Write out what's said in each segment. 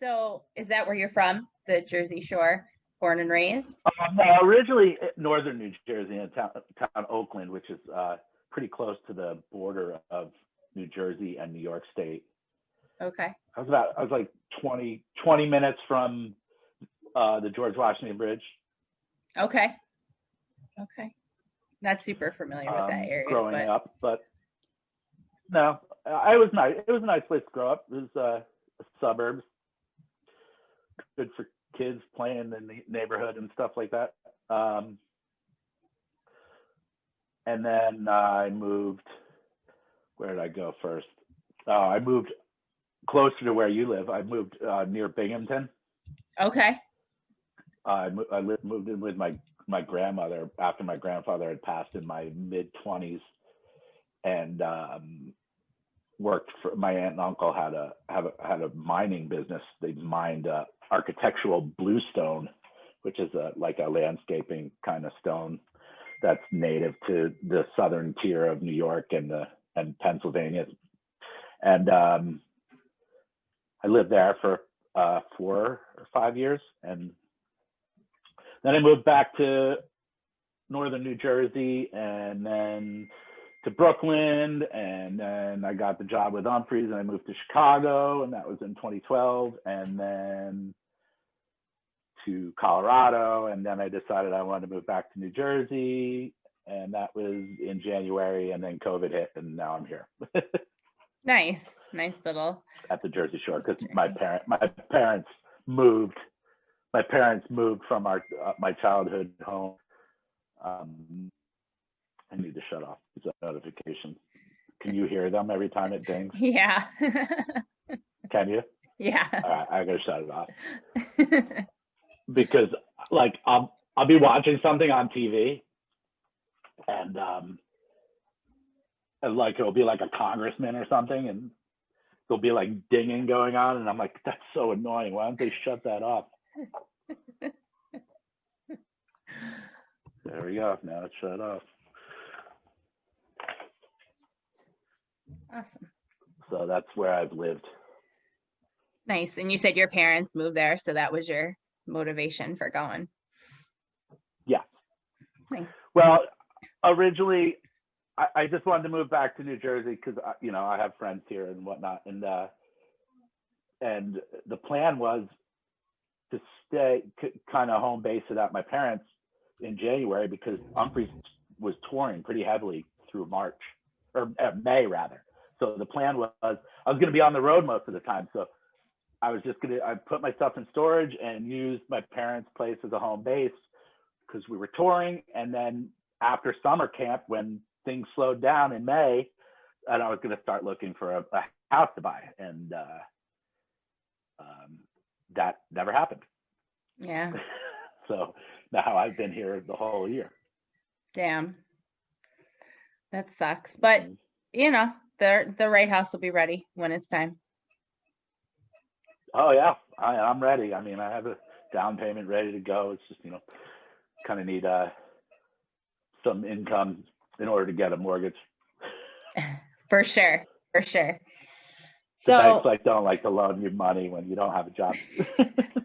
So is that where you're from? The Jersey Shore, born and raised? Originally northern New Jersey, in a town Oakland, which is pretty close to the border of New Jersey and New York State. Okay. I was like 20 minutes from the George Washington Bridge. Okay. Not super familiar with that area. Growing up, but no, it was nice. It was a nice place to grow up. It was suburbs, good for kids playing in the neighborhood and stuff like that. And then I moved. Where did I go first? I moved closer to where you live. I moved near Binghamton. Okay. I moved in with my grandmother after my grandfather had passed in my mid-20s, and worked for my aunt and uncle had a mining business. They mined architectural bluestone, which is like a landscaping kind of stone that's native to the southern tier of New York and Pennsylvania. And I lived there for 4 or 5 years, and then I moved back to northern New Jersey, and then to Brooklyn, and then I got the job with Umphrey, and I moved to Chicago, and that was in 2012, and then to Colorado, and then I decided I wanted to move back to New Jersey, and that was in January, and then COVID hit, and now I'm here. Nice little at the Jersey Shore, because my parents moved from my childhood home. I need to shut off these notifications. Can you hear them every time it dings? Yeah. Can you? Yeah. All right, I gotta shut it off. Because like I'll be watching something on TV, and like it'll be like a congressman or something, and there'll be like dinging going on, and I'm like, that's so annoying. Why don't they shut that off? There we go. Now it's shut off. Awesome. So that's where I've lived. Nice. And you said your parents moved there, so that was your motivation for going. Yeah. Nice. Well, originally I just wanted to move back to New Jersey because I have friends here and whatnot, and the plan was to stay kind of home base it at my parents in January, because Umphrey was touring pretty heavily through March, or May rather. So the plan was I was going to be on the road most of the time. So I put my stuff in storage and use my parents' place as a home base because we were touring. And then after summer camp, when things slowed down in May, and I was going to start looking for a house to buy. And that never happened. Yeah. So now I've been here the whole year. Damn. That sucks. But, the right house will be ready when it's time. Oh, yeah. I'm ready. I mean, I have a down payment ready to go. It's just, kind of need some income in order to get a mortgage. For sure. The banks don't like to loan you money when you don't have a job.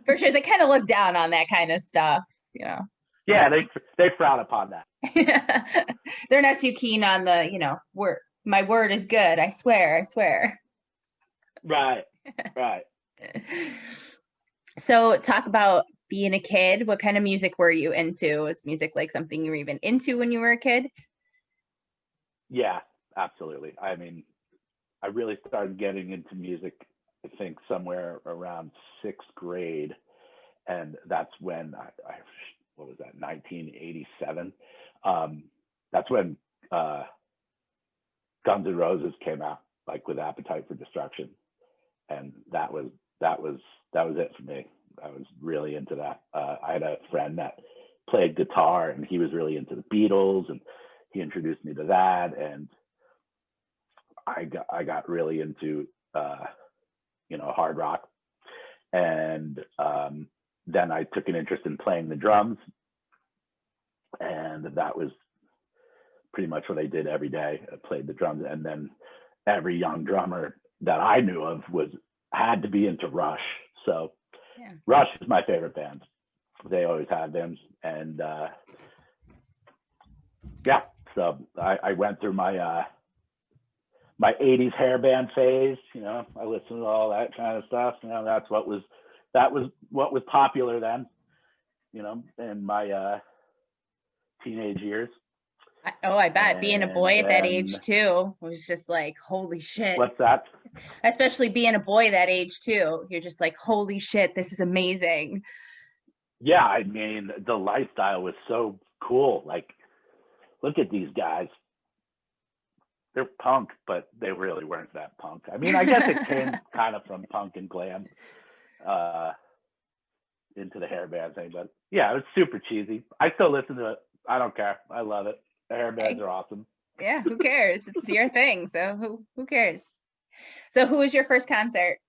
For sure. They kind of look down on that kind of stuff, Yeah, they frown upon that. They're not too keen on the, word. My word is good. I swear. Right. So talk about being a kid. What kind of music were you into? Was music like something you were even into when you were a kid? Yeah, absolutely. I mean, I really started getting into music, I think, somewhere around 6th grade. And that's when what was that, 1987? That's when Guns N' Roses came out, like with Appetite for Destruction. And that was it for me. I was really into that. I had a friend that played guitar, and he was really into the Beatles, and he introduced me to that. And I got really into hard rock, and then I took an interest in playing the drums, and that was pretty much what I did every day. I played the drums, and then every young drummer that I knew of had to be into Rush. So Yeah. Rush is my favorite band. They always have been. And yeah, so I went through my my 80s hair band phase. You know, I listened to all that kind of stuff. You know, that was what was popular then, you know, in my teenage years. I bet being a boy at that age then- too was just like, holy shit. What's that? Especially being a boy that age too. You're just like, holy shit, this is amazing. Yeah, I mean, the lifestyle was so cool. Like, look at these guys. They're punk, but they really weren't that punk. I mean, I guess it came kind of from punk and glam into the hair band thing, but yeah, it was super cheesy. I still listen to it. I don't care. I love it. The hair bands are awesome. Yeah, who cares? It's your thing. So who cares? So who was your first concert?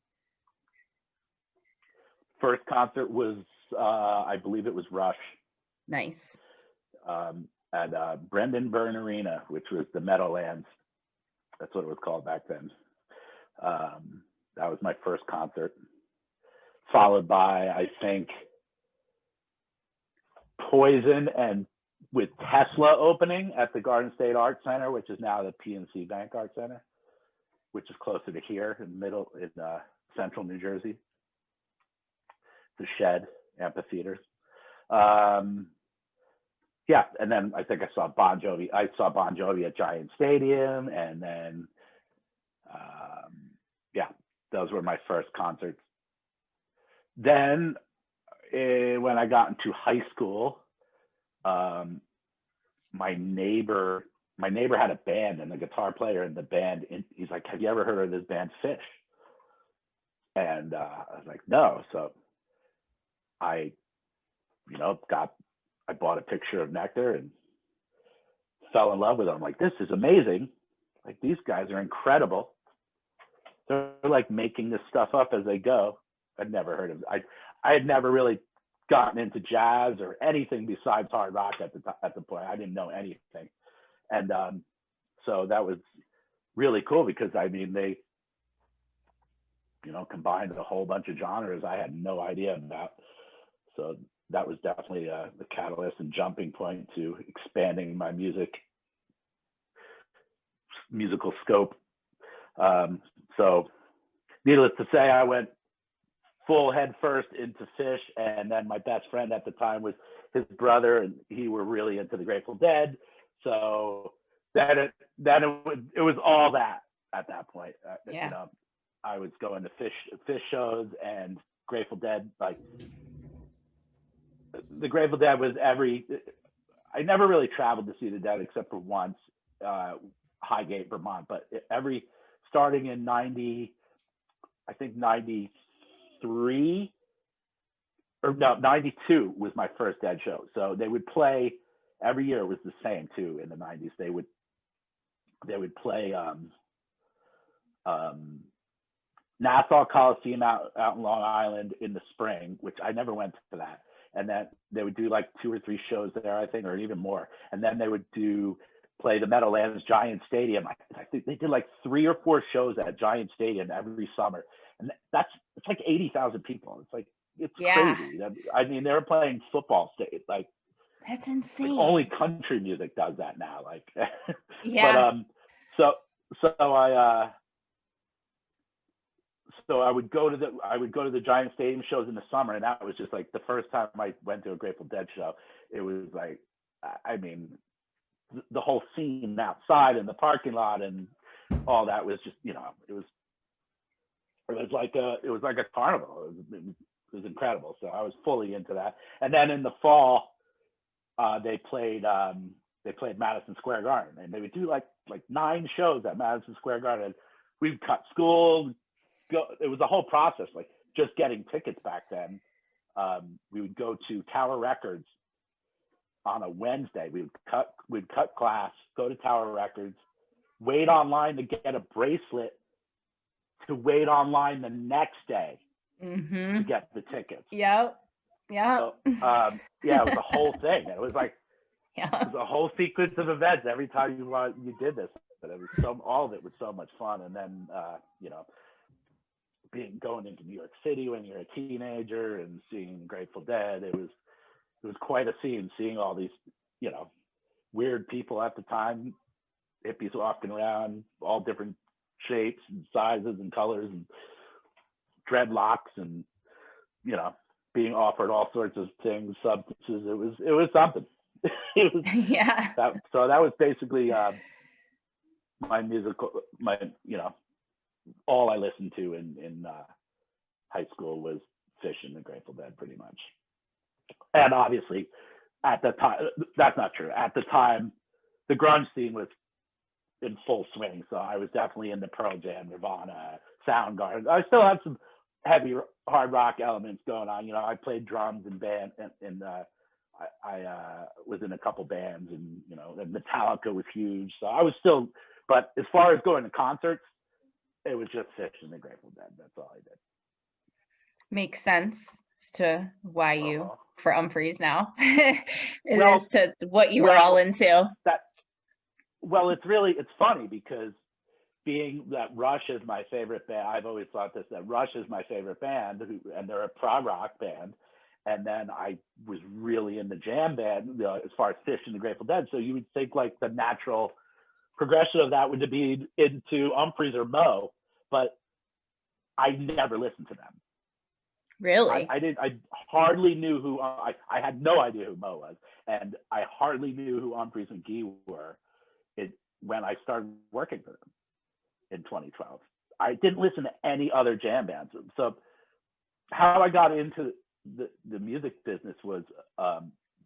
First concert was, I believe it was Rush. Nice. At Brendan Byrne Arena, which was the Meadowlands. That's what it was called back then. That was my first concert, followed by, I think, Poison, and with Tesla opening at the Garden State Art Center, which is now the PNC Bank Art Center, which is closer to here in central New Jersey. The Shed Amphitheater. Yeah, and then I think I saw Bon Jovi. I saw Bon Jovi at Giant Stadium, and then, yeah, those were my first concerts. Then, when I got into high school, my neighbor had a band, and the guitar player in the band, he's like, "Have you ever heard of this band Fish?" And I was like, "No." So I bought a picture of Nectar and fell in love with them. I'm like, this is amazing. Like, these guys are incredible. They're like making this stuff up as they go. I'd never heard of it. I had never really gotten into jazz or anything besides hard rock at the point. I didn't know anything. And so that was really cool because, I mean, they, combined a whole bunch of genres I had no idea about. So that was definitely the catalyst and jumping point to expanding my musical scope. So needless to say, I went full head first into Fish, and then my best friend at the time was his brother, and he were really into the Grateful Dead. So then it was all that at that point. Yeah. I was going to Fish shows and Grateful Dead. Like, the Grateful Dead was I never really traveled to see the Dead except for once, Highgate, Vermont, but starting in 93 or no, 92 was my first Dead show. So they would play every year. It was the same too in the 90s. They would play Nassau Coliseum out in Long Island in the spring, which I never went to that. And then they would do like 2 or 3 shows there, I think, or even more. And then they would play the Meadowlands Giant Stadium. I think they did like 3 or 4 shows at Giant Stadium every summer. And it's like 80,000 people. It's crazy. I mean, they were playing football state. Like, that's insane. Like, only country music does that now. Like, yeah. But so I would go to the Giant Stadium shows in the summer, and that was just like the first time I went to a Grateful Dead show. It was like, I mean, the whole scene outside in the parking lot and all that was just, it was like a carnival. It was incredible. So I was fully into that. And then in the fall, they played Madison Square Garden, and they would do like 9 shows at Madison Square Garden. We'd cut school. It was a whole process, like just getting tickets back then. We would go to Tower Records on a Wednesday. We'd cut class, go to Tower Records, wait online to get a bracelet, to wait online the next day to get the tickets. Yep. So, it was a whole thing. It was like, it was a whole sequence of events every time you did this. But all of it was so much fun. And then, going into New York City when you're a teenager and seeing Grateful Dead. It was quite a scene, seeing all these, you know, weird people at the time, hippies walking around, all different shapes and sizes and colors and dreadlocks, and, you know, being offered all sorts of things, substances. It was something. It was, Yeah. so that was basically my you know, all I listened to in high school was Phish and the Grateful Dead, pretty much. And obviously, at the time, that's not true. At the time, the grunge scene was in full swing, so I was definitely into Pearl Jam, Nirvana, Soundgarden. I still had some heavy hard rock elements going on. You know, I played drums in band, and I was in a couple bands, and, you know, Metallica was huge. So I was still, but as far as going to concerts, it was just Phish and the Grateful Dead. That's all I did. Makes sense as to why you for Umphrey's now. Well, as to what you were all into. It's funny because being that Rush is my favorite band, I've always thought this, that Rush is my favorite band, and they're a prog rock band. And then I was really in the jam band, you know, as far as Phish and the Grateful Dead. So you would think like the natural progression of that would be into Umphrey's or Mo, but I never listened to them. Really? I hardly knew who, I had no idea who Mo was, and I hardly knew who Umphrey's and Mcgee were when I started working for them in 2012. I didn't listen to any other jam bands. So how I got into the music business was,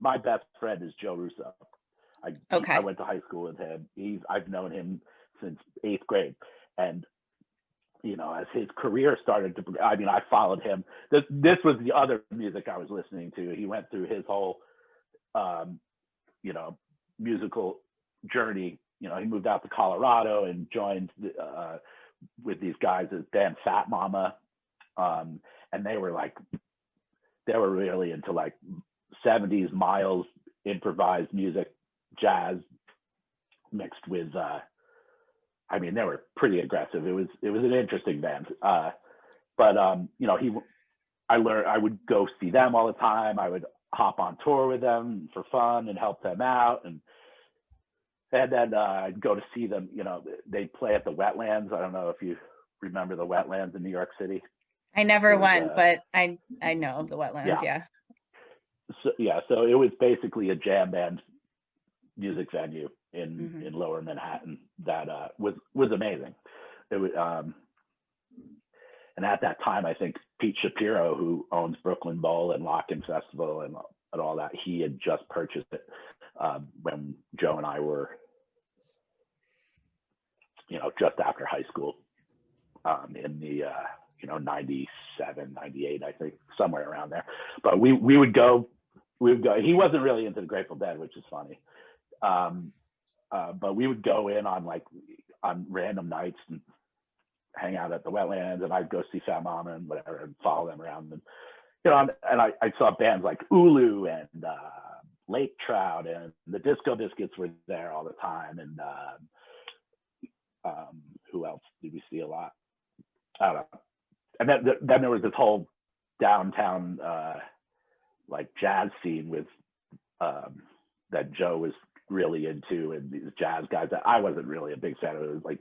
my best friend is Joe Russo. I went to high school with him. I've known him since 8th grade. And, you know, as his career started to, I mean, I followed him. This was the other music I was listening to. He went through his whole, you know, musical journey. You know, he moved out to Colorado and joined with these guys as band Fat Mama. And they were really into like 70s Miles improvised music, jazz mixed with, I mean, they were pretty aggressive. It was an interesting band. But you know, I would go see them all the time. I would hop on tour with them for fun and help them out. And then I'd go to see them, you know, they'd play at the Wetlands. I don't know if you remember the Wetlands in New York City. I never went, but I know of the Wetlands, yeah. So it was basically a jam band music venue in Lower Manhattan that was amazing. It was, and at that time, I think Pete Shapiro, who owns Brooklyn Bowl and Lock-In Festival and all that, he had just purchased it when Joe and I were, you know, just after high school, in the you know, 97, 98, I think, somewhere around there. But we would go. He wasn't really into the Grateful Dead, which is funny. But we would go in on random nights and hang out at the Wetlands, and I'd go see Fat Mama and whatever, and follow them around. And, you know, and I saw bands like Ulu and Lake Trout, and the Disco Biscuits were there all the time. And who else did we see a lot? I don't know. And then there was this whole downtown like jazz scene with that Joe was really into, and these jazz guys that I wasn't really a big fan of. It was like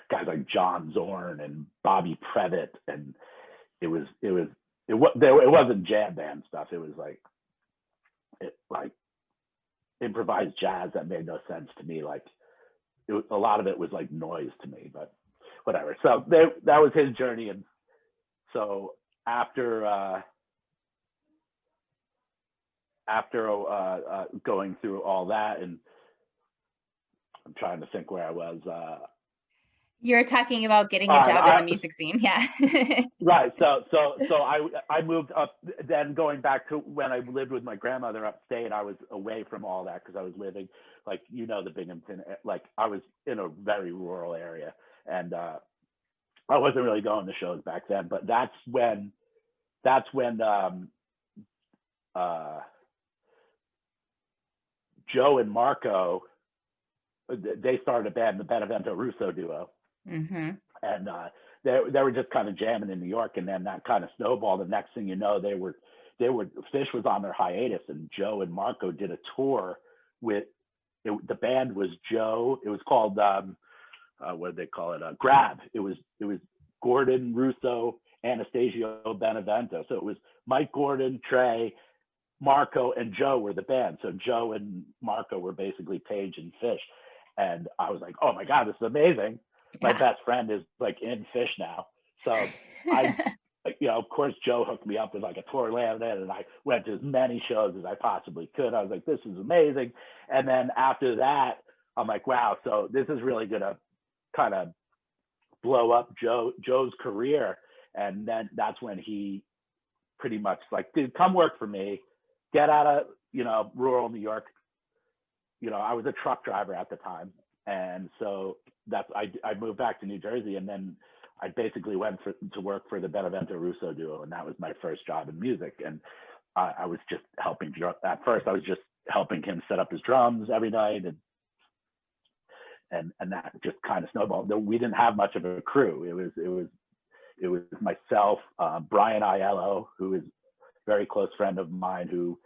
guys like John Zorn and Bobby Previtt, and it wasn't jam band stuff. It was like improvised jazz that made no sense to me. Like a lot of it was like noise to me, but whatever. So that was his journey. And so after going through all that, and I'm trying to think where I was. You're talking about getting a job in the music scene, yeah. Right. So I moved up. Then going back to when I lived with my grandmother upstate, I was away from all that because I was living, like, you know, the Binghamton. Like, I was in a very rural area, and I wasn't really going to shows back then. But that's when Joe and Marco, they started a band, the Benevento Russo Duo. Mm-hmm. And they were just kind of jamming in New York, and then that kind of snowballed. The next thing you know, Fish was on their hiatus, and Joe and Marco did a tour with the band was Joe. It was called what did they call it? Grab. It was Gordon, Russo, Anastasio, Benevento. So it was Mike Gordon, Trey, Marco, and Joe were the band. So Joe and Marco were basically Page and Fish. And I was like, oh my God, this is amazing. My best friend is like in Fish now. So of course, Joe hooked me up with like a tour laminate, and I went to as many shows as I possibly could. I was like, this is amazing. And then after that, I'm like, wow, so this is really going to kind of blow up Joe's career. And then that's when he pretty much like, dude, come work for me, get out of, rural New York. I was a truck driver at the time. And so I moved back to New Jersey, and then I basically went to work for the Benevento Russo Duo, and that was my first job in music. And I was just helping. At first, I was just helping him set up his drums every night, and that just kind of snowballed. We didn't have much of a crew. It was myself, Brian Aiello, who is a very close friend of mine, who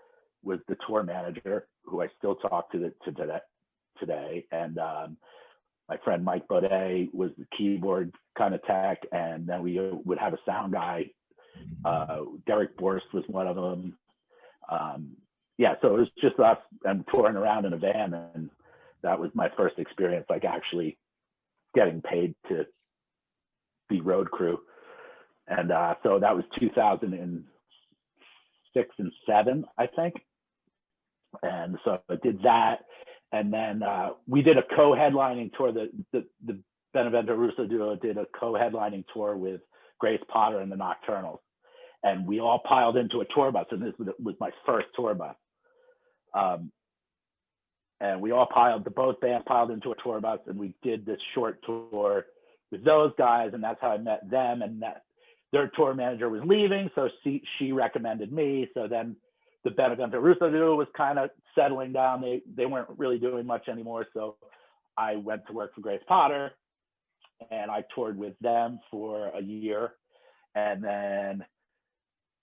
was the tour manager, who I still talk to today, and my friend Mike Baudet was the keyboard kind of tech, and then we would have a sound guy. Derek Borst was one of them. So it was just us and touring around in a van, and that was my first experience, like actually getting paid to be road crew. And so that was 2006 and 7, I think. And so I did that. And then we did a co-headlining tour. The Benevento Russo Duo did a co-headlining tour with Grace Potter and the Nocturnals. And we all piled into a tour bus. And this was my first tour bus. And we all both bands piled into a tour bus. And we did this short tour with those guys. And that's how I met them. And their tour manager was leaving. So she recommended me. So then the Benevento Russo Duo was kind of settling down. They weren't really doing much anymore. So I went to work for Grace Potter, and I toured with them for a year. And then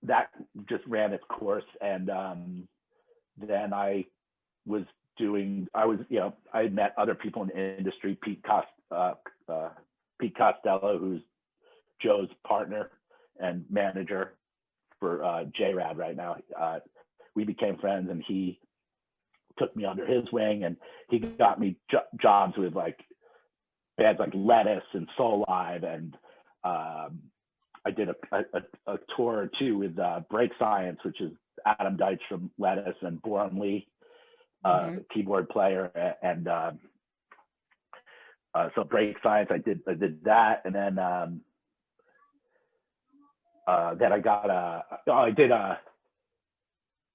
that just ran its course. And then I had met other people in the industry, Pete Costello, who's Joe's partner and manager for J-Rad right now. We became friends, and he took me under his wing, and he got me jobs with like bands like Lettuce and Soul Live, and I did a tour or two with Break Science, which is Adam Deitch from Lettuce, and Boron Lee, keyboard player, and so Break Science, I did that, and then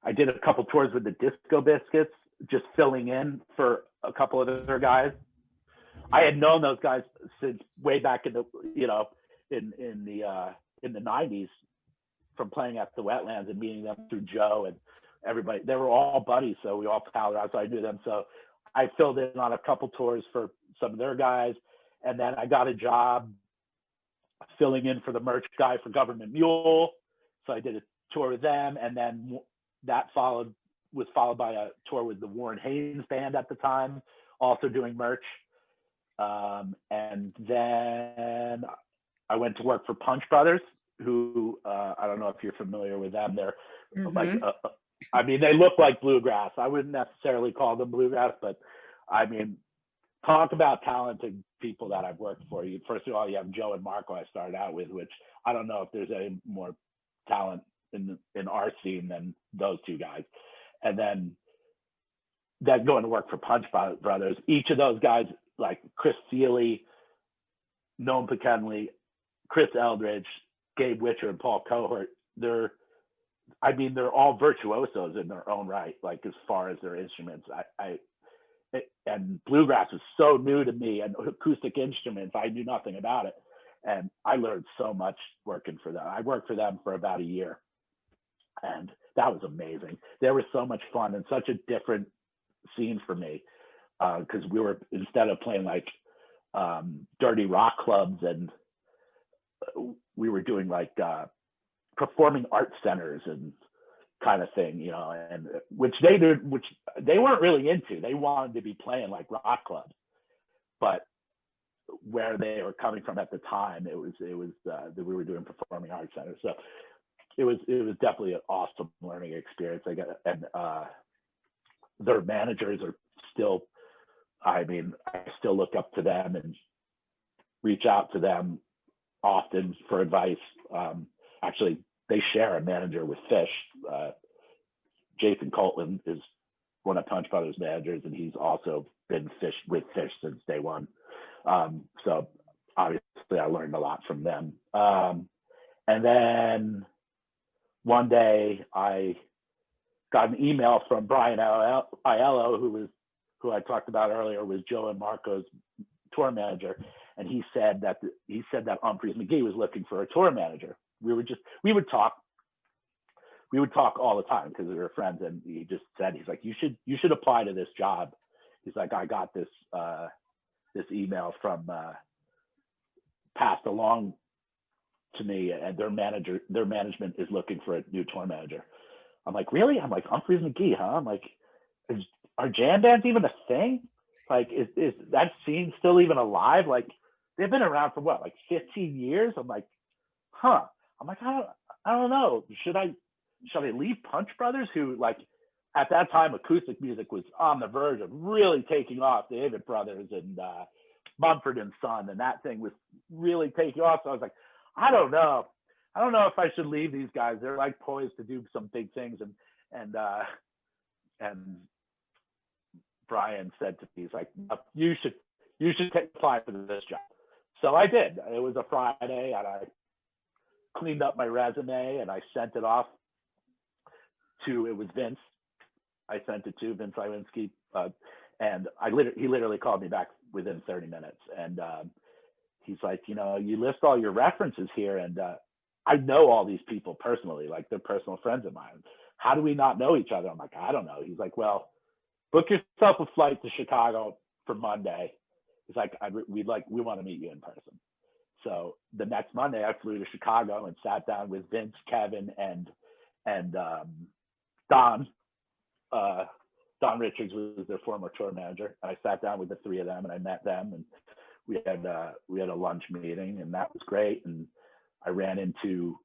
I did a couple tours with the Disco Biscuits, just filling in for a couple of their guys. I had known those guys since way back in the in the 90s, from playing at the Wetlands and meeting them through Joe and everybody. They were all buddies, so we all palled out. So I knew them. So I filled in on a couple tours for some of their guys, and then I got a job filling in for the merch guy for Government Mule. So I did a tour with them, and then that was followed by a tour with the Warren Haynes band at the time, also doing merch. And then I went to work for Punch Brothers, who I don't know if you're familiar with them. They're like, they look like bluegrass. I wouldn't necessarily call them bluegrass, but I mean, talk about talented people that I've worked for. First of all, you have Joe and Marco I started out with, which I don't know if there's any more talent in our scene than those two guys. And then going to work for Punch Brothers, each of those guys, like Chris Seeley, Noam Pikenley, Chris Eldridge, Gabe Witcher, and Paul Cohort, they're all virtuosos in their own right, like as far as their instruments. And bluegrass was so new to me, and acoustic instruments, I knew nothing about it. And I learned so much working for them. I worked for them for about a year, and that was amazing. They were so much fun and such a different scene for me, because we were, instead of playing like dirty rock clubs and we were doing like performing arts centers and kind of thing, you know, and which they weren't really into. They wanted to be playing like rock clubs, but where they were coming from at the time, it was that we were doing performing arts centers. So it was definitely an awesome learning experience. And their managers are still, I mean, I still look up to them and reach out to them often for advice. Actually, they share a manager with Fish. Jason Coltland is one of Punch Brothers' managers, and he's also been with Fish since day one. So obviously, I learned a lot from them. And then one day, I got an email from Brian Aiello, who I talked about earlier, was Joe and Marco's tour manager, and he said that Umphrey's Mcgee was looking for a tour manager. We would talk all the time because we were friends, and he just said, he's like, you should apply to this job. He's like, I got this email from passed along to me, and their management is looking for a new tour manager. I'm like, really? I'm like, Umphrey's Mcgee, huh? I'm like, are jam bands even a thing? Like, is that scene still even alive? Like, they've been around for what, like 15 years? I'm like, huh. I'm like, I don't know. Should I leave Punch Brothers, who, like, at that time, acoustic music was on the verge of really taking off, the Avett Brothers and Mumford and Son, and that thing was really taking off. So I was like, I don't know if I should leave these guys. They're like poised to do some big things. And Brian said to me, he's like, you should apply for this job. So I did. It was a Friday, and I cleaned up my resume and I sent it off to, it was Vince. I sent it to Vince Iwinski, and he literally called me back within 30 minutes. And he's like, you know, you list all your references here, and I know all these people personally, like they're personal friends of mine. How do we not know each other? I'm like, I don't know. He's like, well, book yourself a flight to Chicago for Monday. He's like, we want to meet you in person. So the next Monday I flew to Chicago and sat down with Vince, Kevin, and Don. Don Richards was their former tour manager. And I sat down with the three of them and I met them, and we had a lunch meeting, and that was great. And I ran into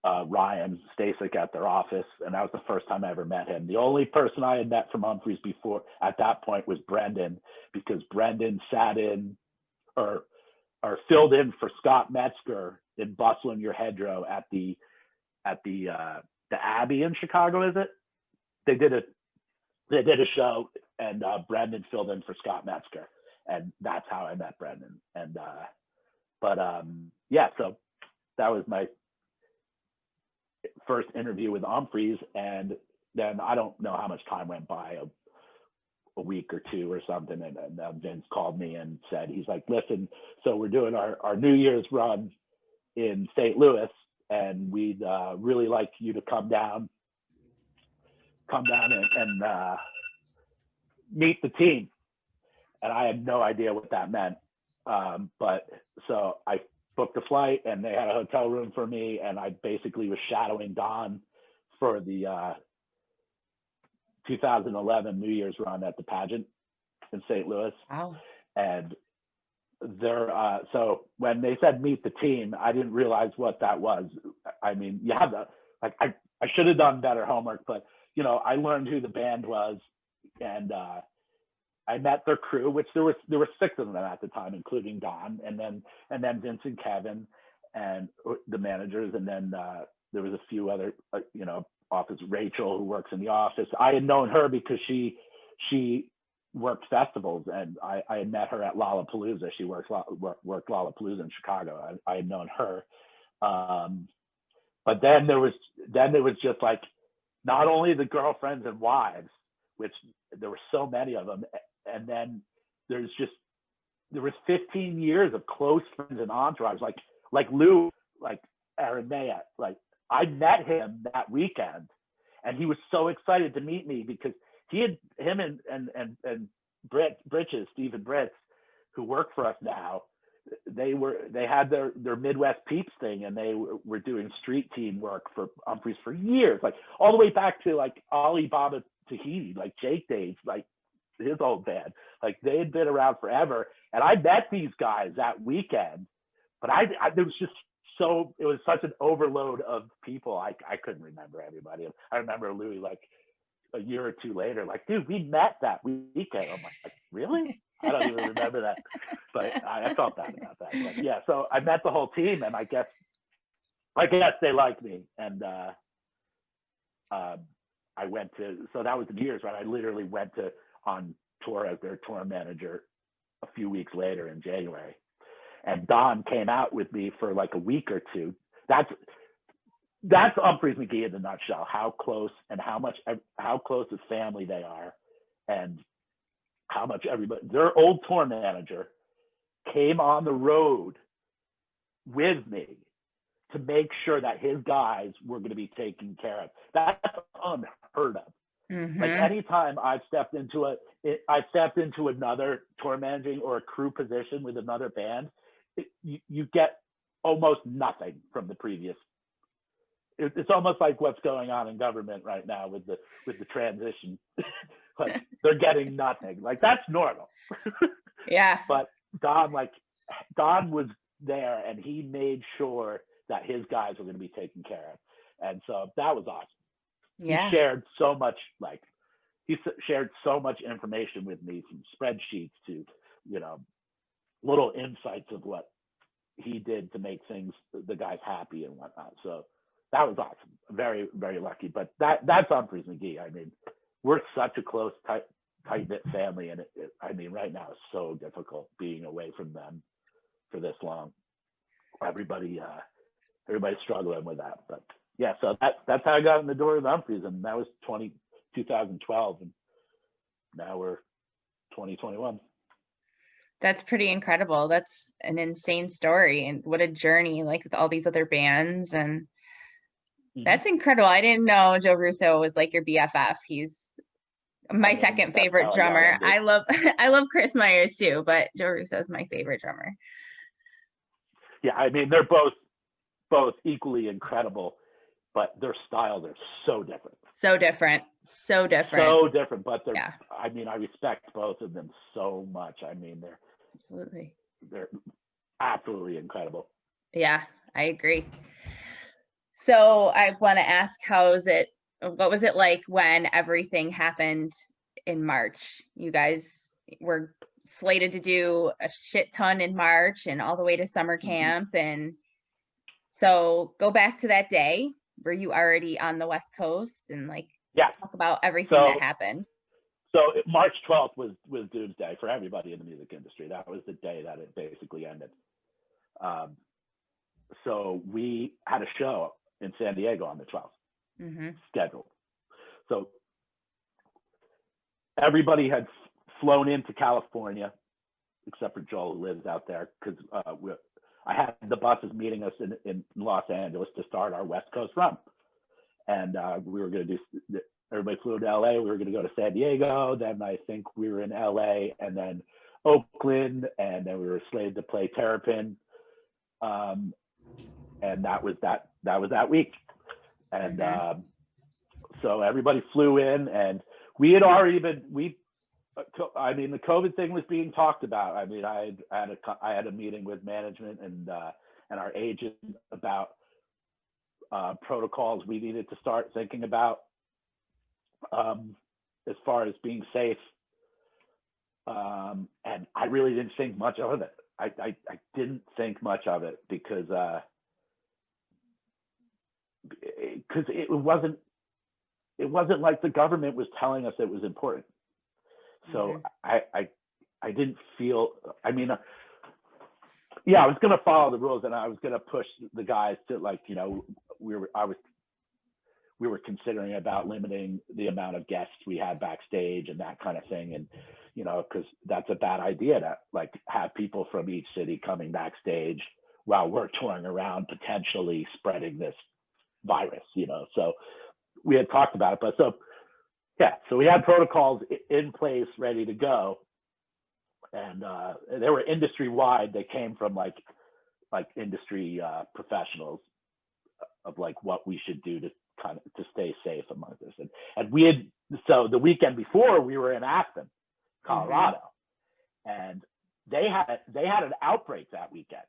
Ryan Stasek at their office, and that was the first time I ever met him. The only person I had met from Umphrey's before at that point was Brendan, because Brendan sat in or filled in for Scott Metzger in Bustlin' Your Hedgerow at the Abbey in Chicago. Is it? They did a show, and Brendan filled in for Scott Metzger, and that's how I met Brendan. And yeah, so that was my first interview with Umphrey's, and then I don't know how much time went by, a week or two or something, and Vince called me and said, he's like, listen, so we're doing our New Year's run in St. Louis, and we'd really like you to come down and meet the team. And I had no idea what that meant, but so I booked a flight, and they had a hotel room for me, and I basically was shadowing Don for the 2011 New Year's run at the pageant in St. Louis. Wow. And so when they said meet the team, I didn't realize what that was. I mean, you have I should have done better homework, but you know, I learned who the band was, and I met their crew, which there were 6 of them at the time, including Don, and then Vince and Kevin and the managers, and then there was a few other office, Rachel, who works in the office. I had known her because she worked festivals, and I had met her at Lollapalooza. She worked Lollapalooza in Chicago. I had known her, but then there was just like not only the girlfriends and wives, which there were so many of them, and then there was 15 years of close friends and entourage, like Lou, like Aaron Mayette. Like I met him that weekend, and he was so excited to meet me because him and Stephen Britz, who work for us now, they had their Midwest Peeps thing, and they were doing street team work for Umphrey's for years, like all the way back to like Alibaba Tahiti, like Jake Dave's, like his old band. Like they had been around forever. And I met these guys that weekend, but there was just it was such an overload of people. I couldn't remember everybody. I remember Louis like a year or two later, like, dude, we met that weekend. I'm like, really? I don't even remember that, but I felt bad about that. But yeah, so I met the whole team, and I guess they liked me, and I went to. So that was the years, right? I literally went on tour as their tour manager a few weeks later in January, and Don came out with me for like a week or two. That's Umphrey's Mcgee in a nutshell. How close as family they are, and how much everybody. Their old tour manager came on the road with me to make sure that his guys were going to be taken care of. That's unheard of. Mm-hmm. Like anytime I've stepped into another tour managing or a crew position with another band, you get almost nothing from the previous. It's almost like what's going on in government right now with the transition. Like they're getting nothing. Like that's normal. Yeah. But Don was there, and he made sure that his guys were going to be taken care of, and so that was awesome. Yeah. He shared so much, information with me, from spreadsheets to, little insights of what he did to make the guys happy and whatnot. So that was awesome. Very, very lucky. But that's Umphrey's Mcgee. I mean, we're such a close, tight-knit family, and right now it's so difficult being away from them for this long. Everybody's struggling with that, but yeah, so that's how I got in the door of the Umphrey's, and that was 2012, and now we're 2021. That's pretty incredible. That's an insane story, and what a journey, like with all these other bands, and that's incredible. I didn't know Joe Russo was like your BFF. He's my second favorite drummer. I love Chris Myers too, but Joe Russo is my favorite drummer. Yeah, I mean, they're both equally incredible, but their styles are so different. So different, but they're, yeah. I mean, I respect both of them so much. I mean, they're absolutely incredible. Yeah, I agree. So I want to ask, what was it like when everything happened in March? You guys were slated to do a shit ton in March and all the way to summer camp. And so go back to that day. Were you already on the West Coast, and talk about everything that happened? So March 12th was doomsday for everybody in the music industry. That was the day that it basically ended. So we had a show in San Diego on the 12th scheduled. So everybody had flown into California, except for Joel, who lives out there, because I had the buses meeting us in Los Angeles to start our West Coast run. And we were going to do, everybody flew to LA. We were going to go to San Diego. Then I think we were in LA, and then Oakland, and then we were slated to play Terrapin. And that was that week. And so everybody flew in, and we had already been, the COVID thing was being talked about. I mean, I had a meeting with management and our agent about protocols we needed to start thinking about as far as being safe. And I really didn't think much of it. I didn't think much of it because it wasn't like the government was telling us it was important. So I didn't feel, I was going to follow the rules, and I was going to push the guys to, we were considering about limiting the amount of guests we had backstage and that kind of thing. And, because that's a bad idea to have people from each city coming backstage while we're touring around, potentially spreading this virus, so we had talked about it. But so we had protocols in place, ready to go. and they were industry wide. They came from like industry professionals of like what we should do to kind of to stay safe among this. And we had, so the weekend before we were in Aspen, Colorado, and they had an outbreak that weekend.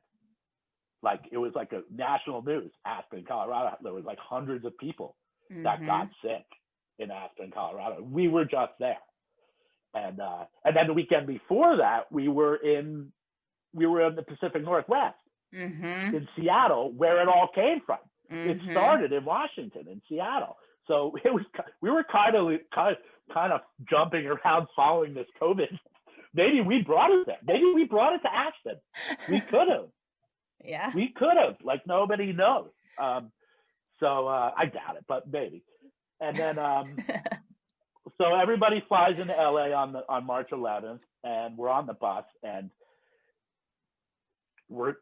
Like it was like a national news, Aspen, Colorado. There was like hundreds of people that got sick in Aspen, Colorado. We were just there. And then the weekend before that, we were in the Pacific Northwest, in Seattle, where it all came from. It started in Washington, in Seattle. So we were kind of jumping around following this COVID. Maybe we brought it there. Maybe we brought it to Aspen. We could have. Yeah. We could have. Like nobody knows. So I doubt it, but maybe. And then so everybody flies into LA on March 11th, and we're on the bus, and we're,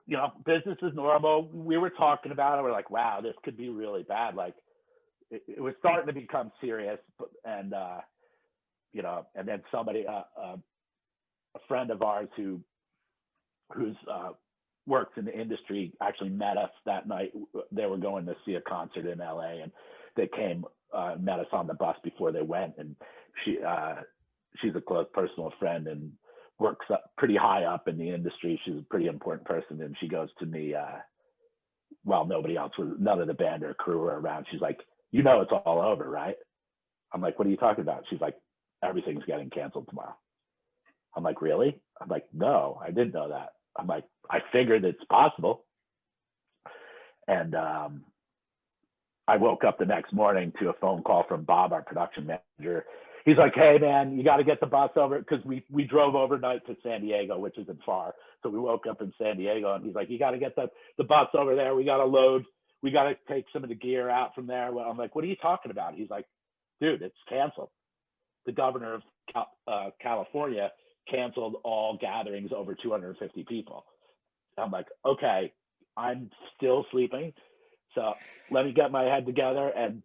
business is normal. We were talking about it. We're like, wow, this could be really bad. Like it was starting to become serious, and and then somebody, a friend of ours who's works in the industry actually met us that night. They were going to see a concert in LA, and they came, met us on the bus before they went, and she's a close personal friend and works up pretty high up in the industry. She's a pretty important person, and she goes to me while none of the band or crew were around. She's like, it's all over, right? I'm like, what are you talking about? She's like, everything's getting canceled tomorrow. I'm like, really? I'm like, no, I didn't know that. I'm like, I figured it's possible. And I woke up the next morning to a phone call from Bob, our production manager. He's like, hey, man, you got to get the bus over, because we drove overnight to San Diego, which isn't far. So we woke up in San Diego, and he's like, you got to get the bus over there. We got to load. We got to take some of the gear out from there. I'm like, what are you talking about? He's like, dude, it's canceled. The governor of California canceled all gatherings over 250 people. I'm like, okay, I'm still sleeping. So let me get my head together. And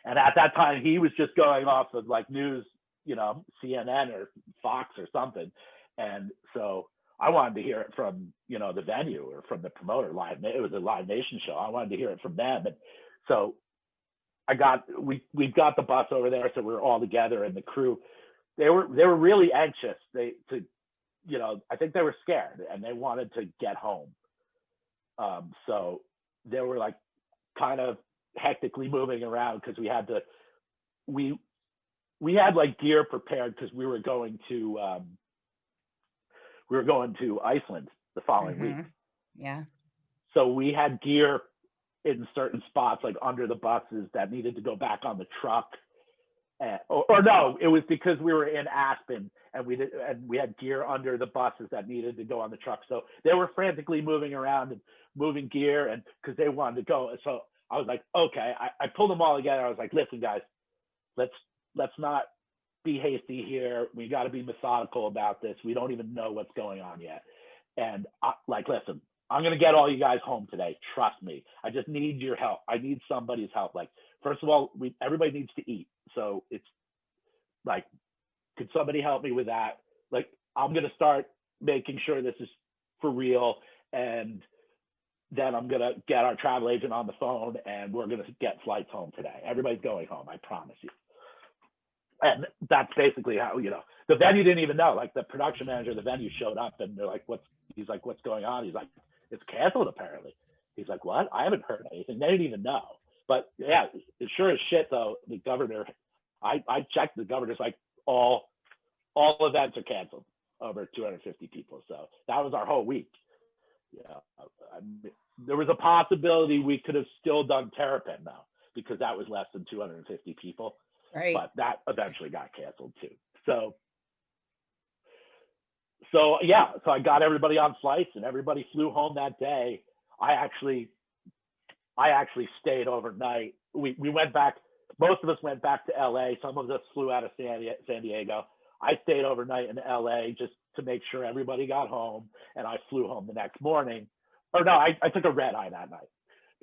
at that time, he was just going off of like news, CNN or Fox or something. And so I wanted to hear it from, the venue or from the promoter. It was a Live Nation show. I wanted to hear it from them. And so we got the bus over there. So we were all together, and the crew, they were really anxious. I think they were scared, and they wanted to get home. So they were like kind of hectically moving around, because we had like gear prepared, because we were going to Iceland the following week. Yeah. So we had gear in certain spots, like under the buses, that needed to go back on the truck. Or no, it was because we were in Aspen, and we had gear under the buses that needed to go on the truck. So they were frantically moving around and moving gear, and because they wanted to go. So I was like, okay, I pulled them all together. I was like, listen, guys, let's not be hasty here. We got to be methodical about this. We don't even know what's going on yet. And listen, I'm going to get all you guys home today. Trust me. I just need your help. I need somebody's help. Like, first of all, everybody needs to eat. So it's like, could somebody help me with that? Like, I'm going to start making sure this is for real. And then I'm going to get our travel agent on the phone, and we're going to get flights home today. Everybody's going home. I promise you. And that's basically how, the venue didn't even know. Like, the production manager of the venue showed up, and they're like, he's like, what's going on? He's like, it's canceled apparently. He's like, what? I haven't heard anything. They didn't even know. But yeah, it's sure as shit though, the governor, I checked, the governor's like, all events are canceled over 250 people. So that was our whole week. There was a possibility we could have still done Terrapin though, because that was less than 250 people. Right. But that eventually got canceled too. So yeah, so I got everybody on flights, and everybody flew home that day. I actually stayed overnight. We went back. Most of us went back to LA. Some of us flew out of San Diego. I stayed overnight in LA just to make sure everybody got home, and I flew home the next morning. Or no, I took a red eye that night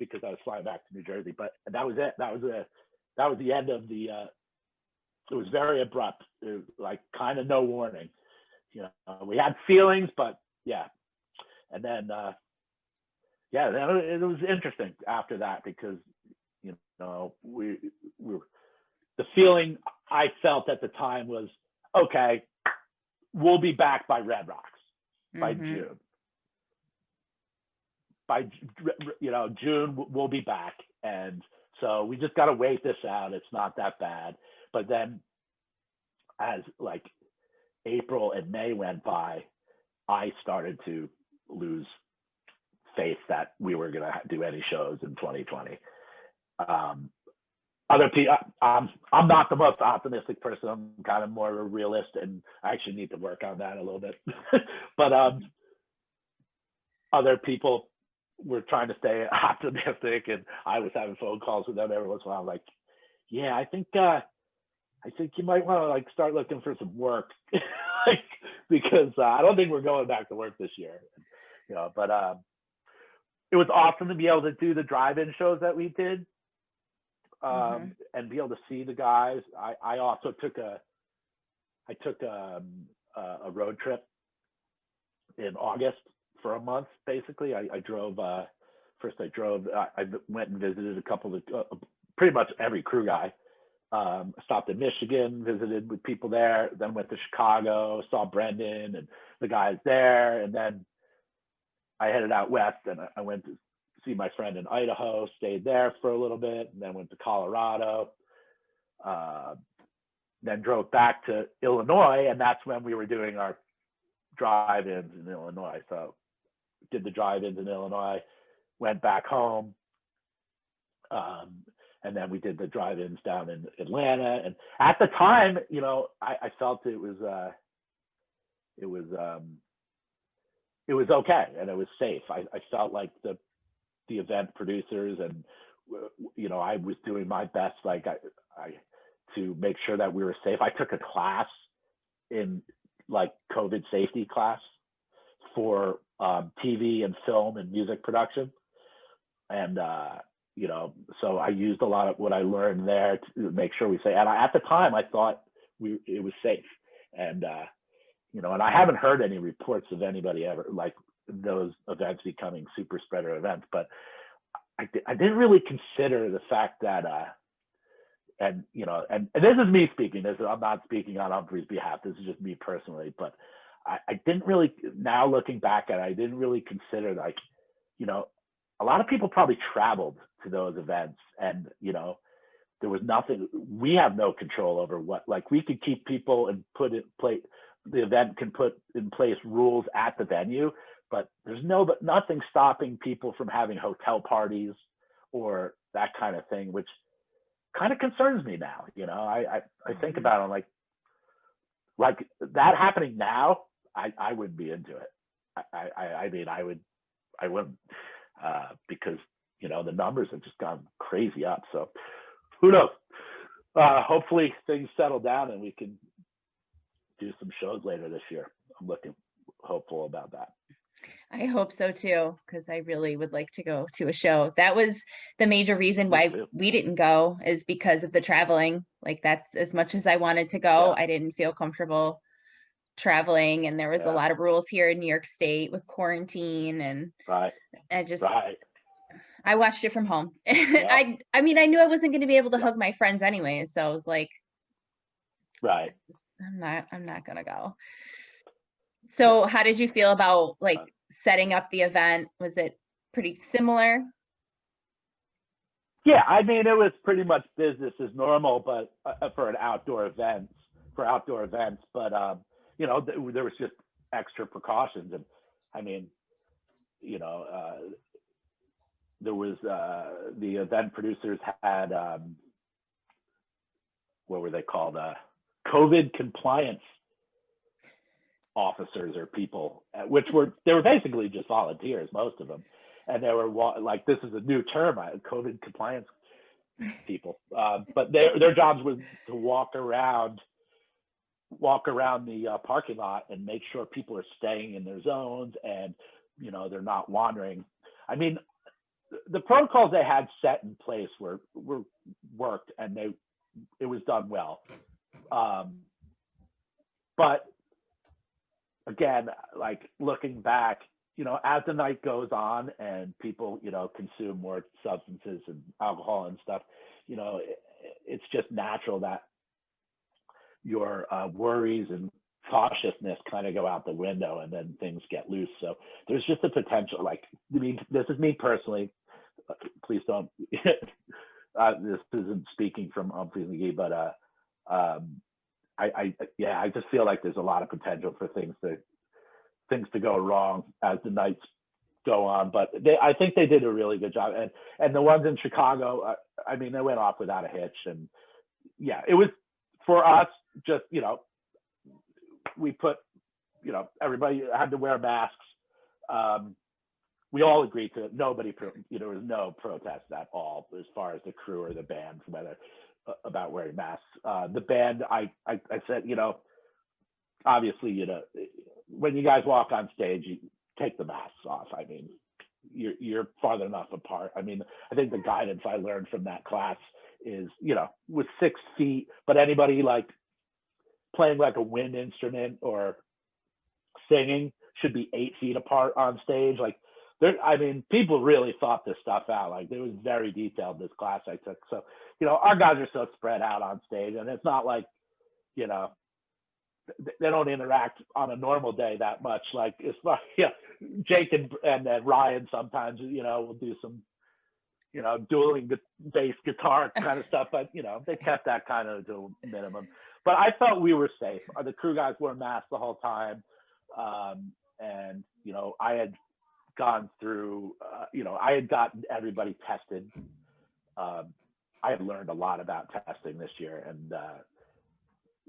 because I was flying back to New Jersey. But that was it. That was the end of the. It was very abrupt. It was like kind of no warning. we had feelings, but yeah. And then, then it was interesting after that because, we were, the feeling I felt at the time was, okay, we'll be back by Red Rocks by June. By, June, we'll be back. And so we just got to wait this out. It's not that bad. But then as like April and May went by, I started to lose faith that we were going to do any shows in 2020. Other people, I'm not the most optimistic person. I'm kind of more of a realist, and I actually need to work on that a little bit. But other people were trying to stay optimistic, and I was having phone calls with them every once in a while. I'm like, yeah, I think you might want to like start looking for some work, because I don't think we're going back to work this year. But it was awesome to be able to do the drive-in shows that we did. And be able to see the guys. I also took a road trip in August for a month. Basically, I drove. First, I went and visited a couple of pretty much every crew guy. Stopped in Michigan, visited with people there. Then went to Chicago, saw Brendan and the guys there, and then I headed out west and I went to see my friend in Idaho, stayed there for a little bit, and then went to Colorado, then drove back to Illinois, and that's when we were doing our drive-ins in Illinois. So did the drive-ins in Illinois, went back home, and then we did the drive-ins down in Atlanta. And at the time, I felt it was okay and it was safe. I felt like the event producers and I was doing my best to make sure that we were safe. I took a class in like COVID safety class for TV and film and music production, and so I used a lot of what I learned there to make sure we say. And at the time I thought it was safe, and and I haven't heard any reports of anybody ever like those events becoming super spreader events, but I didn't really consider the fact that and this is me speaking. I'm not speaking on Umphrey's behalf. This is just me personally, but I didn't really, now looking back at it, I didn't really consider a lot of people probably traveled to those events, and there was nothing. We have no control over we could keep people and put in place. The event can put in place rules at the venue, but there's nothing stopping people from having hotel parties or that kind of thing, which kind of concerns me now. I think about it, like that happening now, I wouldn't be into it. I mean, I wouldn't, because the numbers have just gone crazy up. So who knows? Hopefully things settle down and we can do some shows later this year. I'm looking hopeful about that. I hope so too, because I really would like to go to a show. That was the major reason why we didn't go, is because of the traveling. Like, that's as much as I wanted to go. I didn't feel comfortable traveling, and there was a lot of rules here in New York State with quarantine, and I watched it from home. I mean, I knew I wasn't going to be able to hug my friends anyway, so I was like, I'm not gonna go. So how did you feel about setting up the event? Was it pretty similar? Yeah, I mean, it was pretty much business as normal, but for outdoor events. But there was just extra precautions, and I mean, there was the event producers had what were they called? COVID compliance officers or people, they were basically just volunteers, most of them, and they were like, this is a new term, COVID compliance people, but their jobs was to walk around the parking lot and make sure people are staying in their zones and they're not wandering. I mean, the protocols they had set in place were worked, and it was done well. But again, like looking back, as the night goes on and people, consume more substances and alcohol and stuff, it's just natural that your worries and cautiousness kind of go out the window, and then things get loose. So there's just a potential, like, I mean, this is me personally, please don't, this isn't speaking from Umphrey and Mcgee, but I just feel like there's a lot of potential for things to go wrong as the nights go on. But I think they did a really good job, and the ones in Chicago, I mean, they went off without a hitch, and yeah, it was for us just, we put, everybody had to wear masks. We all agreed to it. Nobody, there was no protest at all as far as the crew or the band, whether about wearing masks. The band, I said, obviously, when you guys walk on stage, you take the masks off. I mean, you're farther enough apart. I mean, I think the guidance I learned from that class is, with 6 feet, but anybody like playing like a wind instrument or singing should be 8 feet apart on stage. Like, I mean, people really thought this stuff out. Like, it was very detailed, this class I took. So, our guys are so spread out on stage, and it's not like, they don't interact on a normal day that much. Like, it's like, Jake and Ryan sometimes, will do some, dueling bass guitar kind of stuff, but, they kept that kind of to a minimum. But I felt we were safe. The crew guys wore masks the whole time. And, I had gone through, I had gotten everybody tested. I had learned a lot about testing this year, and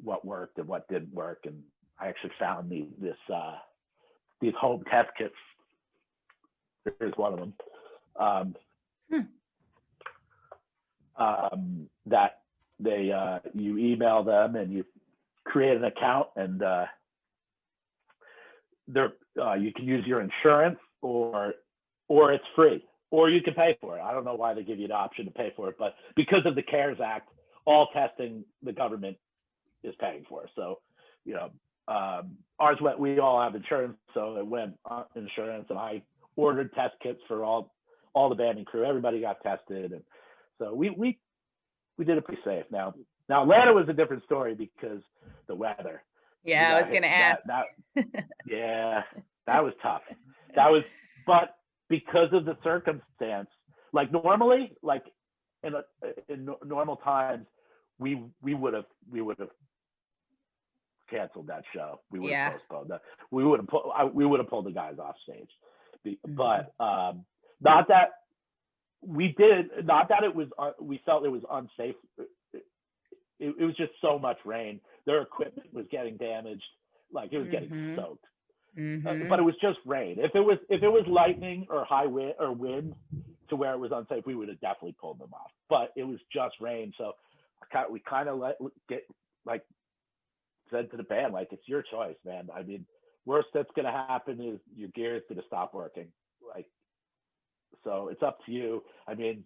what worked and what didn't work. And I actually found these home test kits. Here's one of them. That they you email them and you create an account, and you can use your insurance, or it's free, or you can pay for it. I don't know why they give you the option to pay for it, but because of the CARES Act, all testing the government is paying for. So, ours went, we all have insurance, so it went on insurance, and I ordered test kits for all the band and crew. Everybody got tested, and so we did it pretty safe. Now Atlanta was a different story because the weather. Yeah, I was going to ask. Yeah, that was tough. But because of the circumstance, like normally, like in normal times, we would have canceled that show. We would have postponed that. We would have pulled the guys off stage. But not that we did. Not that it was. We felt it was unsafe. It was just so much rain. Their equipment was getting damaged. Like, it was getting soaked. But it was just rain. If it was lightning or high wind or wind to where it was unsafe, we would have definitely pulled them off. But it was just rain, so we kind of said to the band, like, it's your choice, man. I mean, worst that's gonna happen is your gear is gonna stop working. Like, so it's up to you. I mean,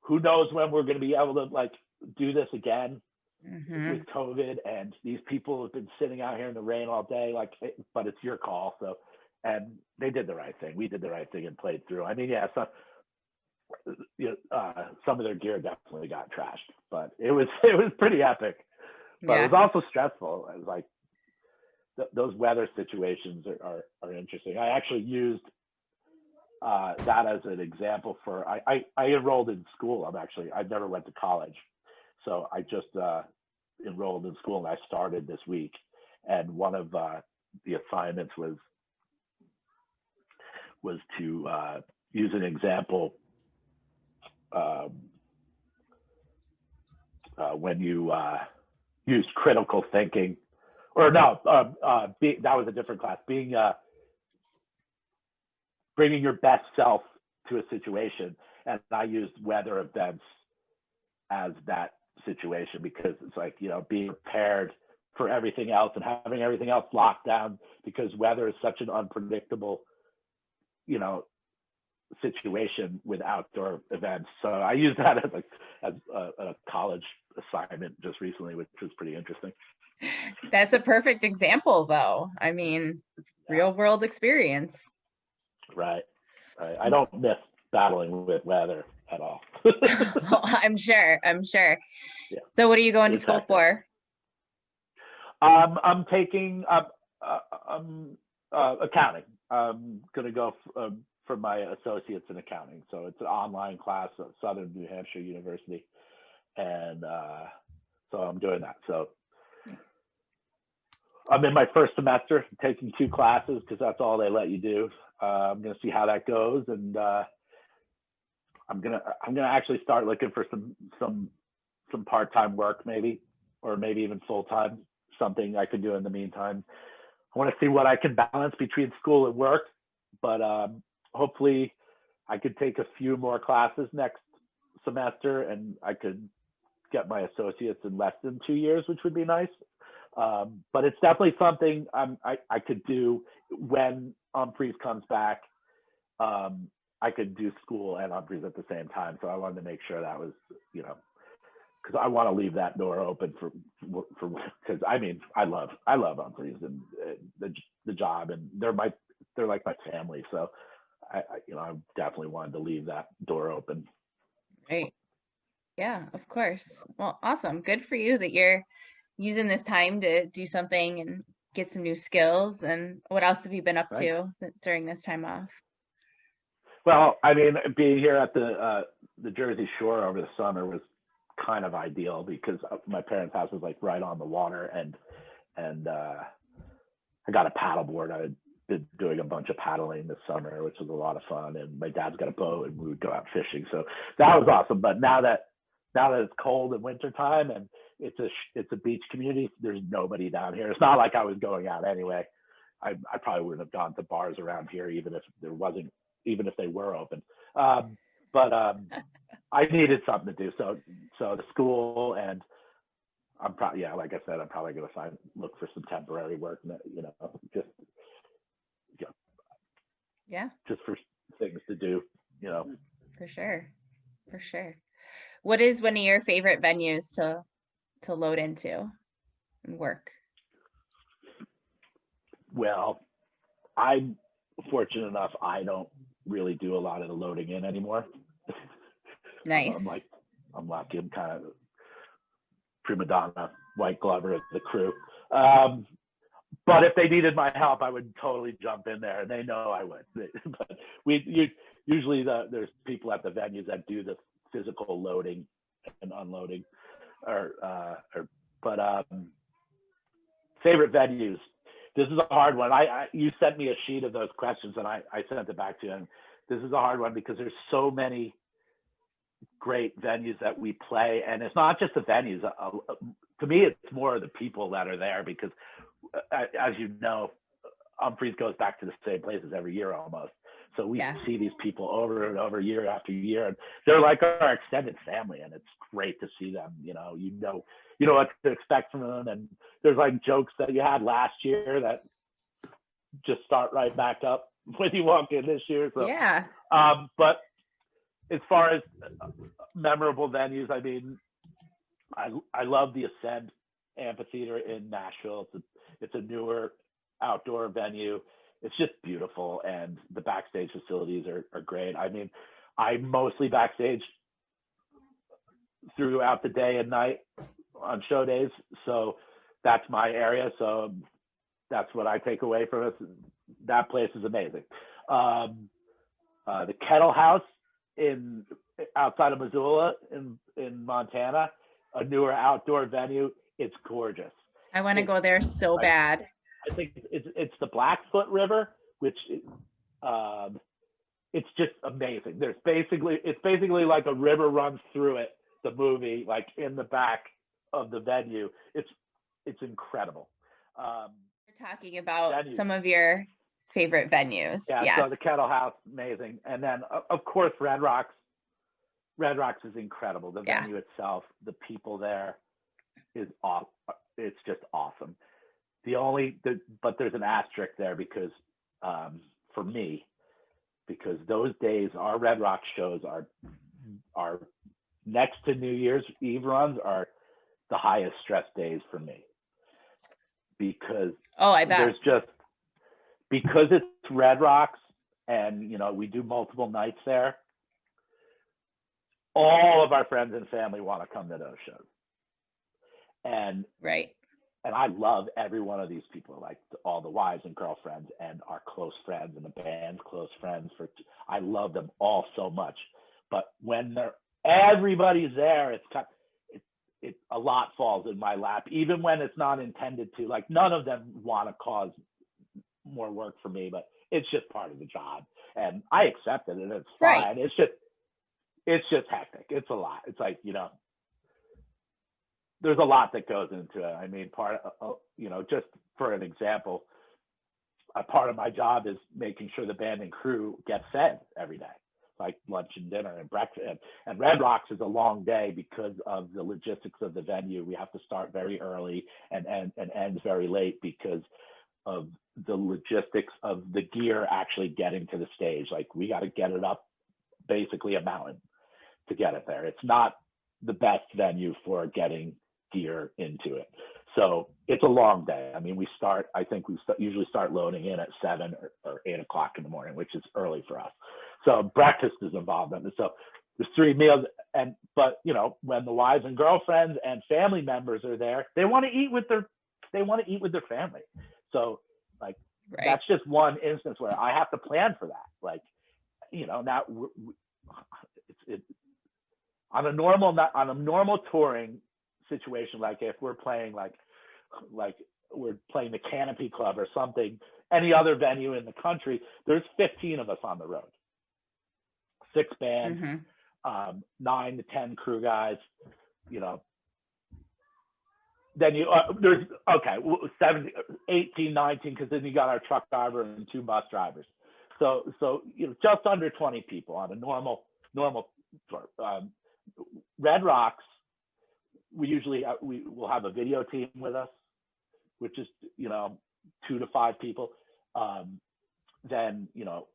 who knows when we're gonna be able to like do this again with COVID, and these people have been sitting out here in the rain all day, like, but it's your call. So, and they did the right thing. We did the right thing and played through. I mean, yeah, so, some of their gear definitely got trashed, but it was pretty epic. But it was also stressful. It was like those weather situations are interesting. I actually used that as an example for I enrolled in school. I never went to college, so I just enrolled in school, and I started this week. And one of the assignments was to use an example when you used critical thinking, or no, that was a different class. Bringing your best self to a situation, and I used weather events as that situation, because it's like, being prepared for everything else and having everything else locked down, because weather is such an unpredictable, situation with outdoor events. So I used that as a college assignment just recently, which was pretty interesting. That's a perfect example, though. I mean, real world experience. Right. I don't miss battling with weather at all. I'm sure. Yeah. So what are you going to school for? I'm taking accounting. I'm going to go for my associates in accounting. So it's an online class at Southern New Hampshire University. And so I'm doing that. So I'm in my first semester, taking 2 classes because that's all they let you do. I'm going to see how that goes. And I'm gonna actually start looking for some part-time work, maybe, or maybe even full-time, something I could do in the meantime. I want to see what I can balance between school and work, but hopefully I could take a few more classes next semester and I could get my associates in less than 2 years, which would be nice. But it's definitely something I could do when Umphrey's comes back. I could do school and Umphrey's at the same time. So I wanted to make sure that was, because I want to leave that door open for because I mean I love Umphrey's and the job, and they're like my family. So I definitely wanted to leave that door open. Right. Yeah, of course. Well, awesome. Good for you that you're using this time to do something and get some new skills. And what else have you been up to during this time off? Well, I mean, being here at the Jersey Shore over the summer was kind of ideal because my parents' house was like right on the water, and I got a paddleboard. I had been doing a bunch of paddling this summer, which was a lot of fun. And my dad's got a boat, and we would go out fishing. So that was awesome. But now that it's cold and winter time and it's a beach community, there's nobody down here. It's not like I was going out anyway. I probably wouldn't have gone to bars around here even if they were open. But I needed something to do. So the school, and I'm probably, like I said, I'm probably going to look for some temporary work, just for things to do, For sure. What is one of your favorite venues to load into and work? Well, I'm fortunate enough, I don't really do a lot of the loading in anymore. Nice. I'm lucky. I'm kind of prima donna, white glover of the crew. But if they needed my help, I would totally jump in there, and they know I would. But usually there's people at the venues that do the physical loading and unloading, but favorite venues. This is a hard one. You sent me a sheet of those questions, and I sent it back to you. And this is a hard one because there's so many great venues that we play, and it's not just the venues. To me, it's more of the people that are there because, as you know, Umphrey's goes back to the same places every year almost. So we see these people over and over, year after year, and they're like our extended family, and it's great to see them. You know what to expect from them, and there's like jokes that you had last year that just start right back up when you walk in this year. So but as far as memorable venues, I mean, I love the Ascend Amphitheater in Nashville. It's a newer outdoor venue. It's just beautiful, and the backstage facilities are great. I mean, I'm mostly backstage throughout the day and night on show days, so that's my area. So that's what I take away from it. That place is amazing. The Kettle House outside of Missoula in Montana, a newer outdoor venue. It's gorgeous. I want to go there so bad. I think it's the Blackfoot River, which it's just amazing. It's basically like a river runs through it. The movie, like in the back of the venue, it's incredible. We're talking about some of your favorite venues. Yeah. So the Kettle House, amazing, and then of course Red Rocks. Red Rocks is incredible. The venue itself, the people there is awesome. It's just awesome. But there's an asterisk there because for me, because those days, our Red Rock shows are next to New Year's Eve runs are the highest stress days for me, because I bet because it's Red Rocks and, you know, we do multiple nights there, all of our friends and family want to come to those shows. And Right. and I love every one of these people, like all the wives and girlfriends and our close friends and the band's close friends. I love them all so much. But when everybody's there, it's kind of, a lot falls in my lap, even when it's not intended to. Like, none of them want to cause more work for me, but it's just part of the job, and I accept it, and it's fine. Right. It's just hectic. It's a lot. It's like, you know, there's a lot that goes into it. I mean, you know, just for an example, a part of my job is making sure the band and crew get fed every day, like lunch and dinner and breakfast. And Red Rocks is a long day because of the logistics of the venue. We have to start very early and end very late because of the logistics of the gear actually getting to the stage. Like, we got to get it up basically a mountain to get it there. It's not the best venue for getting gear into it. So it's a long day. I mean, I think we usually start loading in at 7 or 8 o'clock in the morning, which is early for us. So breakfast is involved in it. So there's 3 meals. But you know, when the wives and girlfriends and family members are there, they want to eat with their family. So like, Right. that's just one instance where I have to plan for that. Like, you know, now on a normal touring situation, like if we're playing like we're playing the Canopy Club or something, any other venue in the country, there's 15 of us on the road, 6 bands, 9 to 10 crew guys, you know. Then there's 17, 18, 19, because then you got our truck driver and 2 bus drivers. So you know, just under 20 people on a normal tour. Red Rocks, we will have a video team with us, which is, you know, 2 to 5 people. Then, you know,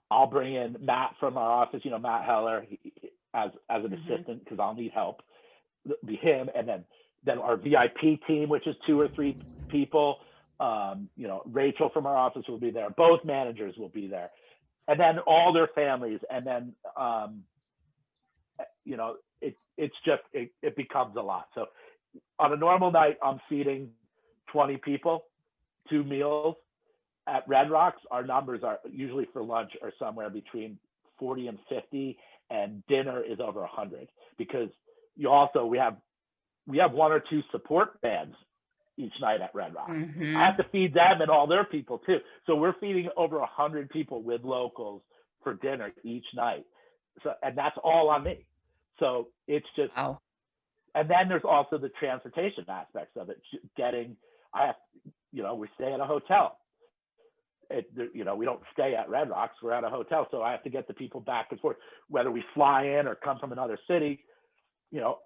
I'll bring in Matt from our office, you know, Matt Heller, as an assistant, because I'll need help. It'll be him, and then our VIP team, which is 2 or 3 people. You know, Rachel from our office will be there. Both managers will be there, and then all their families. And then, you know, it becomes a lot. So on a normal night, I'm feeding 20 people, 2 meals. At Red Rocks, our numbers are usually for lunch are somewhere between 40 and 50, and dinner is over 100, because we have 1 or 2 support bands each night at Red Rocks. I have to feed them and all their people too. So we're feeding over 100 people with locals for dinner each night. So, and that's all on me. So it's just, wow. And then there's also the transportation aspects of it. We stay at a hotel. You know, we don't stay at Red Rocks, we're at a hotel. So I have to get the people back and forth, whether we fly in or come from another city. You know,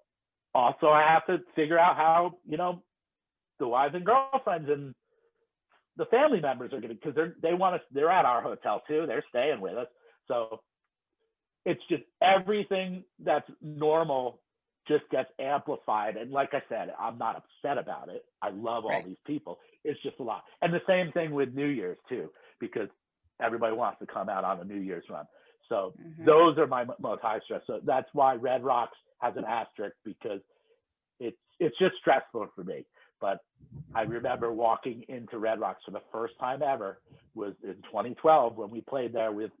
also I have to figure out how, you know, the wives and girlfriends and the family members are going to, because they're at our hotel too. They're staying with us. So it's just everything that's normal just gets amplified. And like I said, I'm not upset about it. I love all these people. It's just a lot. And the same thing with New Year's too, because everybody wants to come out on a New Year's run. So those are my most high stress. So that's why Red Rocks has an asterisk, because it's just stressful for me. But I remember walking into Red Rocks for the first time ever was in 2012 when we played there with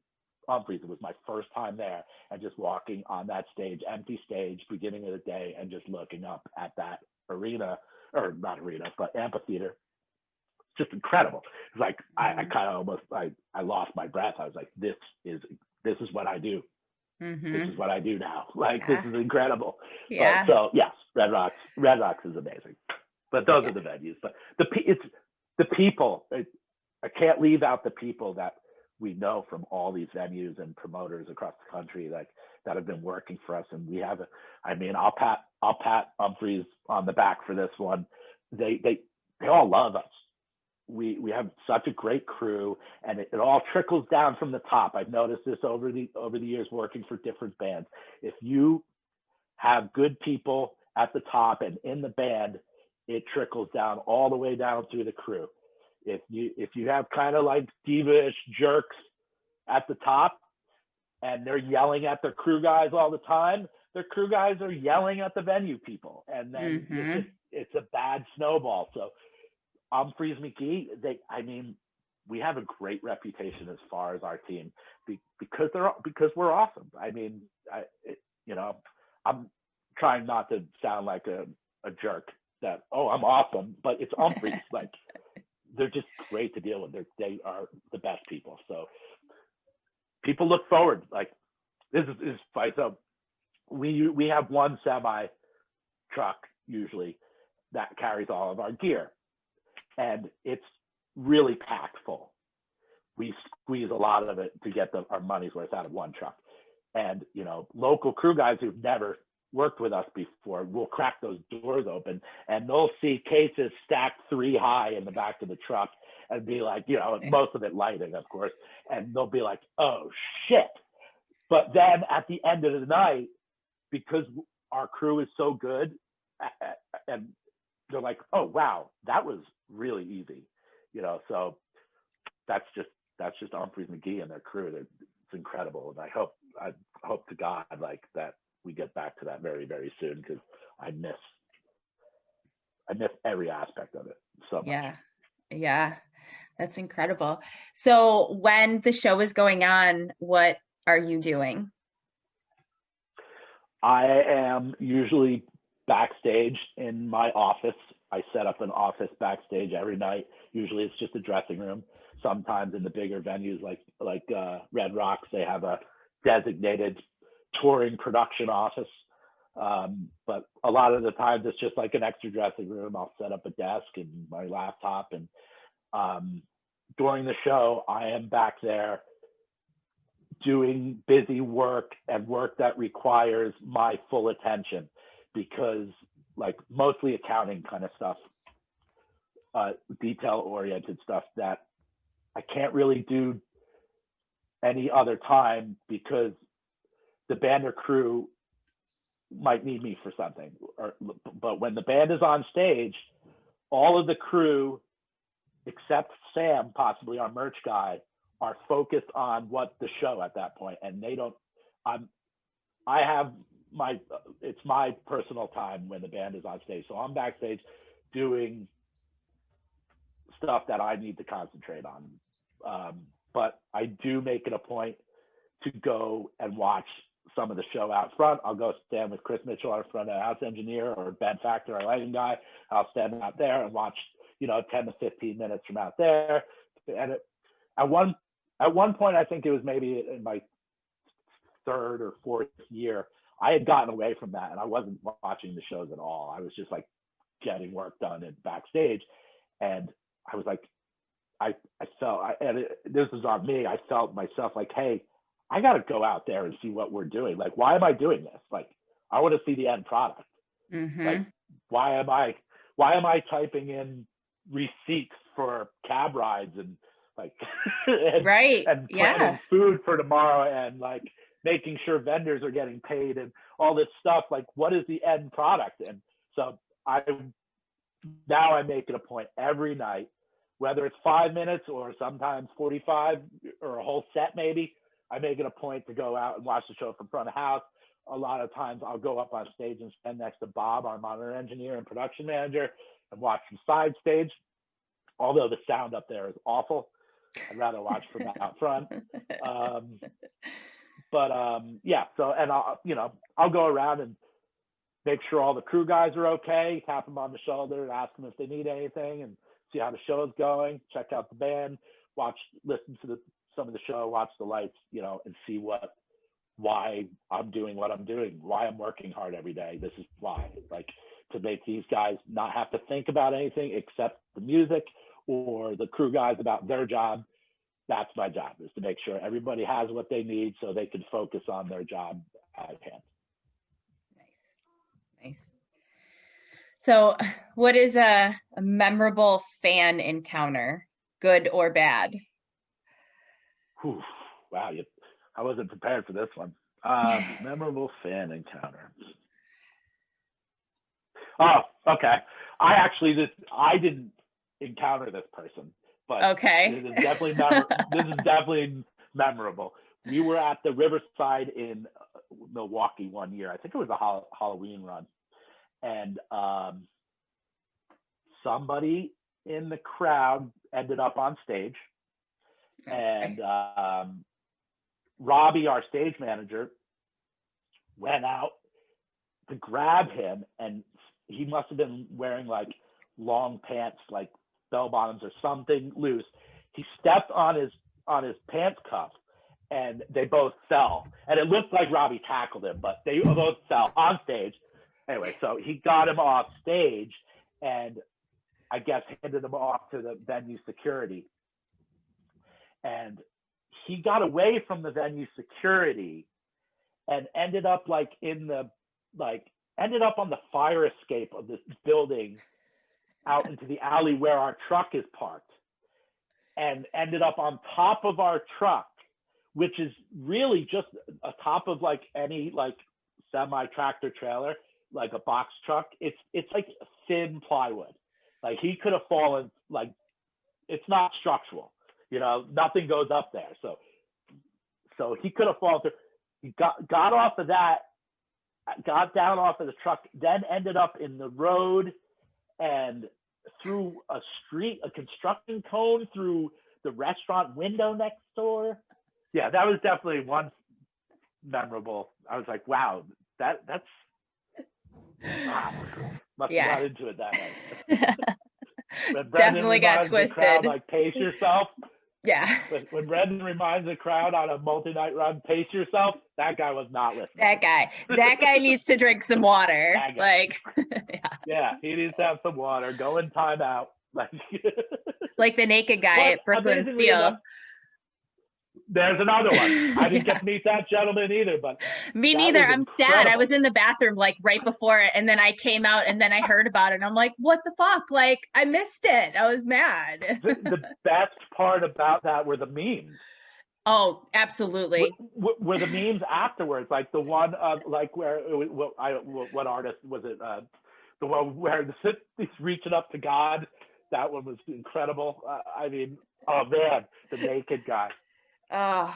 Umphrey. It was my first time there, and just walking on that stage, empty stage, beginning of the day, and just looking up at that arena, or not arena, but amphitheater. Just incredible. It's like I kind of almost I lost my breath. I was like, this is what I do. This is what I do now. Like, this is incredible. Yeah. So yes, Red Rocks is amazing. But those are the venues. But it's the people. I can't leave out the people that we know from all these venues and promoters across the country, like, that have been working for us. And we have I'll pat Umphrey's on the back for this one. They all love us. We have such a great crew, and it all trickles down from the top. I've noticed this over the years working for different bands. If you have good people at the top and in the band, it trickles down all the way down through the crew. if you have kind of like diva-ish jerks at the top and they're yelling at their crew guys all the time, their crew guys are yelling at the venue people, and then it's a bad snowball. So Umphrey's Mcgee, we have a great reputation as far as our team because we're awesome. I mean, I'm trying not to sound like a jerk that, oh, I'm awesome, but it's Umphrey's. Like, they're just great to deal with. They are the best people. So people look forward. Like, this is fine. So we have one semi truck usually that carries all of our gear, and it's really packed full. We squeeze a lot of it to get our money's worth out of one truck. And, local crew guys who've never worked with us before will crack those doors open, and they'll see cases stacked 3 high in the back of the truck and be like, most of it lighting, of course. And they'll be like, oh shit. But then at the end of the night, because our crew is so good, and they're like, oh wow, that was really easy, so that's just Umphrey's Mcgee and their crew. It's incredible. And I hope to God like that we get back to that very, very soon, because I miss every aspect of it so much. Yeah, that's incredible. So when the show is going on, what are you doing? I am usually backstage in my office. I set up an office backstage every night. Usually it's just a dressing room. Sometimes in the bigger venues like Red Rocks, they have a designated touring production office. But a lot of the times it's just like an extra dressing room. I'll set up a desk and my laptop, and during the show, I am back there doing busy work and work that requires my full attention, because like mostly accounting kind of stuff, detail oriented stuff that I can't really do any other time, because the band or crew might need me for something. But when the band is on stage, all of the crew, except Sam, possibly our merch guy, are focused on what the show at that point, and they don't. It's my personal time when the band is on stage, so I'm backstage doing stuff that I need to concentrate on. But I do make it a point to go and watch some of the show out front. I'll go stand with Chris Mitchell, our front of house engineer, or Ben Factor, our lighting guy. I'll stand out there and watch, 10 to 15 minutes from out there. And at one point, I think it was maybe in my 3rd or 4th year, I had gotten away from that, and I wasn't watching the shows at all. I was just like getting work done and backstage, and I was like, this is on me. I felt myself like, hey, I got to go out there and see what we're doing. Like, why am I doing this? Like, I want to see the end product. Like, why am I typing in receipts for cab rides and like, and planning food for tomorrow, and like making sure vendors are getting paid and all this stuff? Like, what is the end product? And so I make it a point every night, whether it's 5 minutes or sometimes 45 or a whole set, maybe, I make it a point to go out and watch the show from front of house. A lot of times I'll go up on stage and stand next to Bob, our monitor engineer and production manager, and watch from side stage. Although the sound up there is awful, I'd rather watch from out front. So, and I'll go around and make sure all the crew guys are okay, tap them on the shoulder and ask them if they need anything, and see how the show is going, check out the band, listen to some of the show, watch the lights, and see why I'm doing what I'm doing, why I'm working hard every day. This is why, like, to make these guys not have to think about anything except the music, or the crew guys about their job. That's my job, is to make sure everybody has what they need so they can focus on their job at hand. Nice. So what is a memorable fan encounter, good or bad? Whew, wow, I wasn't prepared for this one. Memorable fan encounter. Oh, okay. I didn't encounter this person. but Okay. this is definitely memorable. We were at the Riverside in Milwaukee one year. I think it was a Halloween run, and somebody in the crowd ended up on stage, and Robbie, our stage manager, went out to grab him, and he must have been wearing like long pants, like bell bottoms or something loose. He stepped on his pants cuff, and they both fell. And it looked like Robbie tackled him, but they both fell on stage. Anyway, so he got him off stage, and I guess handed him off to the venue security. And he got away from the venue security and ended up on the fire escape of this building out into the alley where our truck is parked, and ended up on top of our truck, which is really just a top of like any like semi tractor trailer, like a box truck. It's like thin plywood. Like he could have fallen, like it's not structural, nothing goes up there. So he could have fallen through. He got off of that, got down off of the truck, then ended up in the road and through a construction cone through the restaurant window next door. Yeah, that was definitely one memorable. I was like, wow, that's must have got into it that night. Definitely got twisted. Crowd, like, pace yourself. Yeah. When Brendan reminds the crowd on a multi-night run, pace yourself, that guy was not listening. That guy needs to drink some water. Like, yeah, he needs to have some water. Go in timeout. Like the naked guy at Brooklyn Steel. There's another one. I didn't get to meet that gentleman either, but me neither. I'm sad. I was in the bathroom like right before it, and then I came out, and then I heard about it, and I'm like, what the fuck? Like, I missed it. I was mad. The best part about that were the memes. Oh, absolutely. Were the memes afterwards, like the one like where what artist was it? The one where he's reaching up to God. That one was incredible. I mean, oh man, the naked guy. Oh,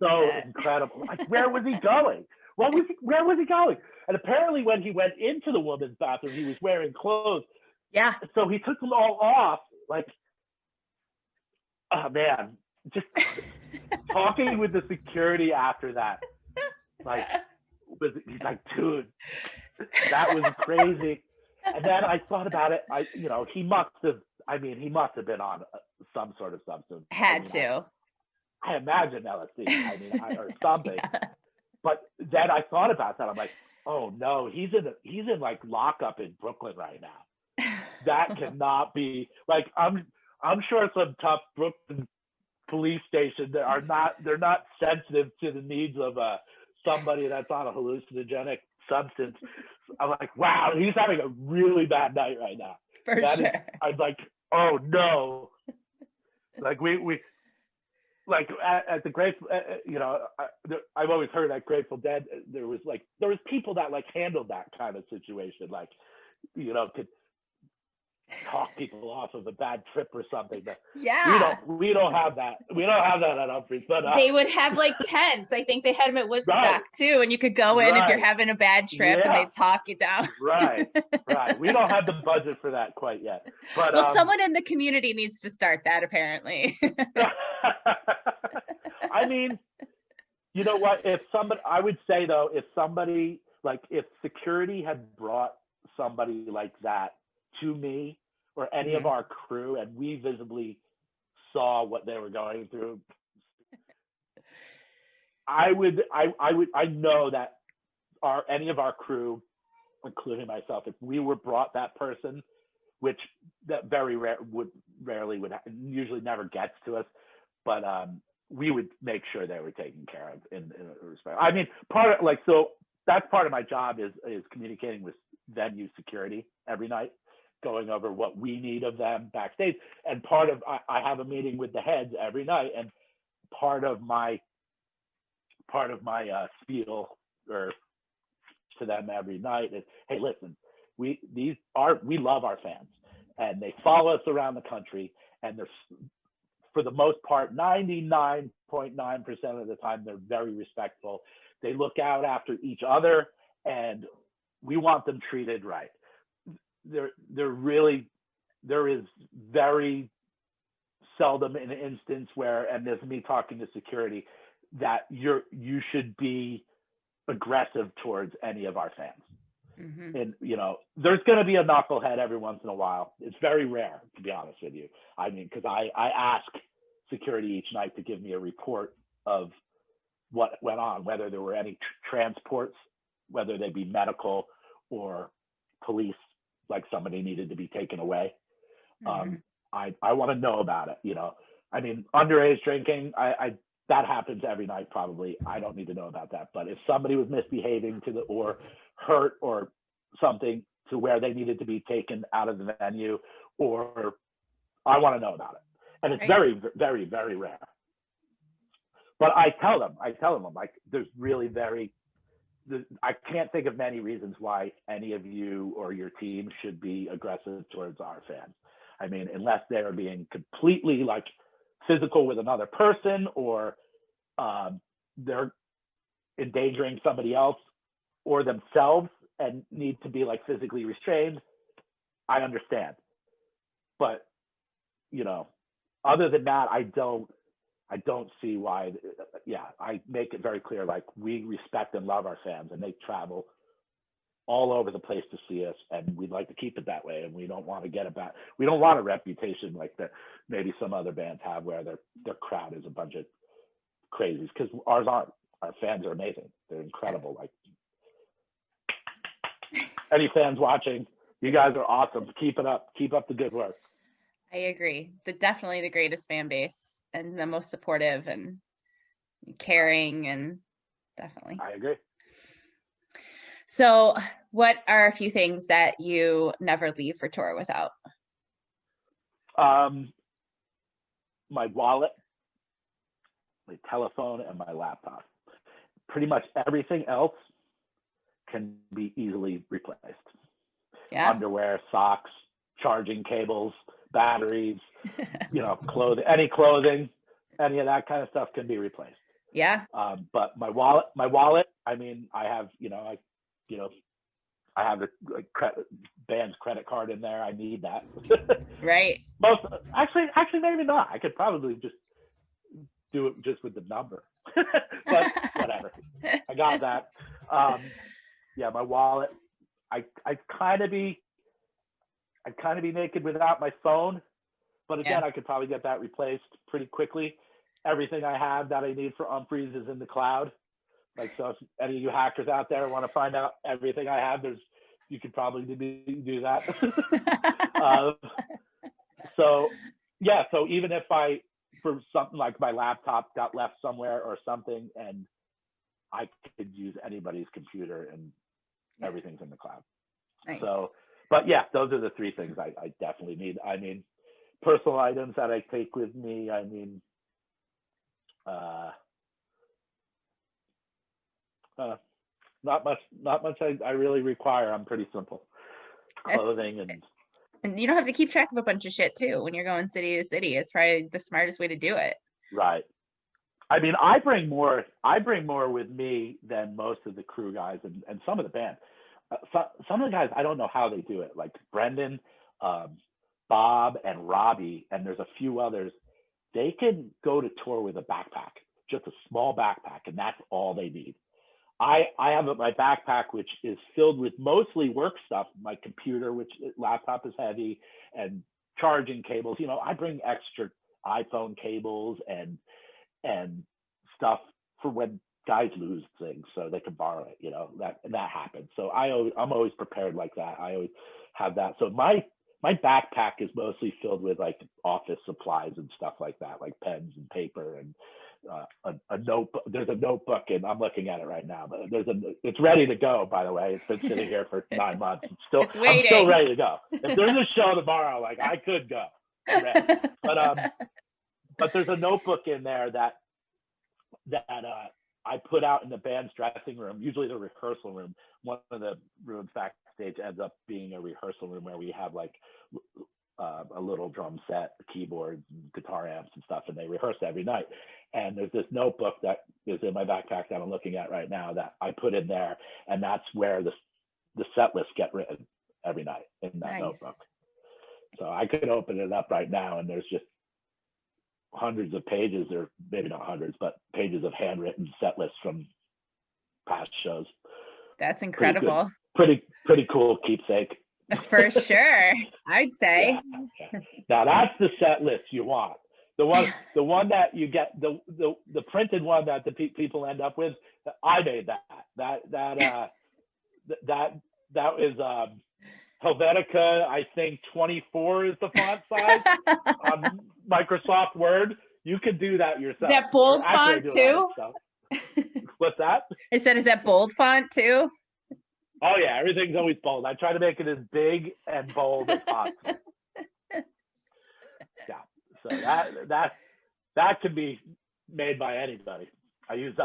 so incredible. Like, where was he going? Where was he going? And apparently when he went into the woman's bathroom, he was wearing clothes. Yeah. So he took them all off. Like, oh man, just talking with the security after that. Like, he's like, dude, that was crazy. And then I thought about it. He must have been on some sort of substance. I imagine LSD. Or something. Yeah. But then I thought about that. I'm like, oh no, he's in like lockup in Brooklyn right now. That cannot be. Like, I'm sure some tough Brooklyn police station they're not sensitive to the needs of somebody that's on a hallucinogenic substance. I'm like, wow, he's having a really bad night right now. I'm like, oh no. Like we like at the Grateful, I've always heard at Grateful Dead there was people that like handled that kind of situation, like could talk people off of a bad trip or something. But yeah, we don't have that. We don't have that at Umphrey. But they would have like tents. I think they had them at Woodstock too, and you could go in if you're having a bad trip, and they talk you down. Right. We don't have the budget for that quite yet. But someone in the community needs to start that, apparently. I mean, you know what? I would say though, if security had brought somebody like that to me or any of our crew, and we visibly saw what they were going through, I know that any of our crew, including myself, if we were brought that person, which that usually never gets to us, but we would make sure they were taken care of in respect. I mean, that's part of my job is communicating with venue security every night, going over what we need of them backstage. And I have a meeting with the heads every night, and part of my spiel or to them every night is, hey, listen, we love our fans, and they follow us around the country, and they're, for the most part, 99.9% of the time, they're very respectful. They look out after each other, and we want them treated right. There is very seldom an instance where, and this is me talking to security, that you should be aggressive towards any of our fans. Mm-hmm. And, you know, there's going to be a knucklehead every once in a while. It's very rare, to be honest with you. I mean, because I ask security each night to give me a report of what went on, whether there were any transports, whether they be medical or police, like somebody needed to be taken away. Mm-hmm. I want to know about it. You know, I mean, underage drinking, that happens every night probably. I don't need to know about that. But if somebody was misbehaving or hurt or something to where they needed to be taken out of the venue, or I want to know about it. And it's very, very, very rare. But I tell them, like, there's really I can't think of many reasons why any of you or your team should be aggressive towards our fans. I mean, unless they're being completely like physical with another person, or they're endangering somebody else or themselves and need to be like physically restrained, I understand. But, you know, other than that, I don't see why. Yeah, I make it very clear, like, we respect and love our fans, and they travel all over the place to see us, and we'd like to keep it that way. And we don't want to we don't want a reputation like that maybe some other bands have, where their crowd is a bunch of crazies, because ours aren't. Our fans are amazing. They're incredible. Like, any fans watching, you guys are awesome. Keep it up. Keep up the good work. I agree. Definitely the greatest fan base, and the most supportive and caring, and definitely. I agree. So what are a few things that you never leave for tour without? My wallet, my telephone, and my laptop. Pretty much everything else can be easily replaced. Yeah. Underwear, socks, charging cables, batteries, you know, clothing, any of that kind of stuff can be replaced. Yeah. But my wallet, I mean, I have the band's credit card in there. I need that. Right. Actually, maybe not. I could probably just do it just with the number. But whatever. I got that. Yeah, my wallet. I'd kind of be naked without my phone, but again, I could probably get that replaced pretty quickly. Everything I have that I need for Umphrey's is in the cloud. Like, so if any of you hackers out there want to find out everything I have, you could probably do that. So even if for something like my laptop got left somewhere or something, and I could use anybody's computer, and everything's in the cloud. Nice. So, but yeah, those are the three things I definitely need. I mean, personal items that I take with me, I mean, not much I really require. I'm pretty simple. Clothing and you don't have to keep track of a bunch of shit too when you're going city to city. It's probably the smartest way to do it. Right. I mean, I bring more with me than most of the crew guys and some of the band. Some of the guys, I don't know how they do it. Like Brendan, Bob, and Robbie, and there's a few others. They can go to tour with a backpack, just a small backpack, and that's all they need. I have my backpack, which is filled with mostly work stuff, my computer, which laptop is heavy, and charging cables. You know, I bring extra iPhone cables and stuff for when guys lose things, so they can borrow it. You know, that happens. So I'm always prepared like that. I always have that. So my backpack is mostly filled with like office supplies and stuff like that, like pens and paper and a notebook. There's a notebook, and I'm looking at it right now, but it's ready to go, by the way. It's been sitting here for 9 months. I'm still ready to go. If there's a show tomorrow, like, I could go. I'm ready. But there's a notebook in there that I put out in the band's dressing room, usually the rehearsal room. One of the rooms backstage ends up being a rehearsal room where we have like a little drum set, keyboards, guitar amps and stuff, and they rehearse every night. And there's this notebook that is in my backpack that I'm looking at right now that I put in there, and that's where the set lists get written every night in that notebook. So I could open it up right now, and there's just hundreds of pages, or maybe not hundreds, but pages of handwritten set lists from past shows. That's incredible. Pretty cool keepsake. For sure, I'd say. Yeah. Now that's the set list you want. The one that you get, the printed one that the people end up with. I made that is Helvetica. I think 24 is the font size on Microsoft Word. You could do that yourself. Is that bold font too? What's that? I said, is that bold font too? Oh yeah, everything's always bold. I try to make it as big and bold as possible. Yeah, so that can be made by anybody. I use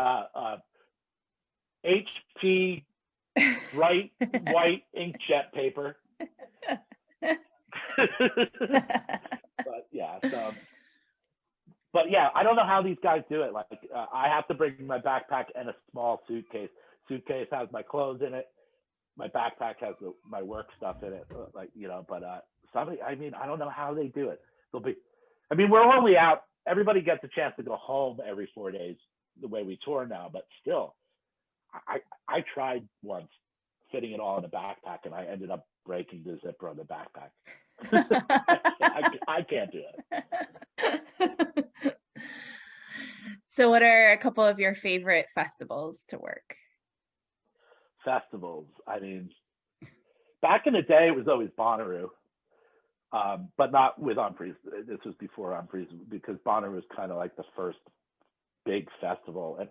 HP bright white inkjet paper. But yeah, I don't know how these guys do it. Like I have to bring my backpack and a small suitcase. Suitcase has my clothes in it. My backpack has my work stuff in it, but somebody, I mean, I don't know how they do it. We're only out, everybody gets a chance to go home every 4 days the way we tour now, but still, I tried once fitting it all in a backpack, and I ended up breaking the zipper on the backpack. I can't do it. So what are a couple of your favorite festivals to work? Festivals. I mean, back in the day, it was always Bonnaroo, but not with Umphrey. This was before Umphrey, because Bonnaroo was kind of like the first big festival. And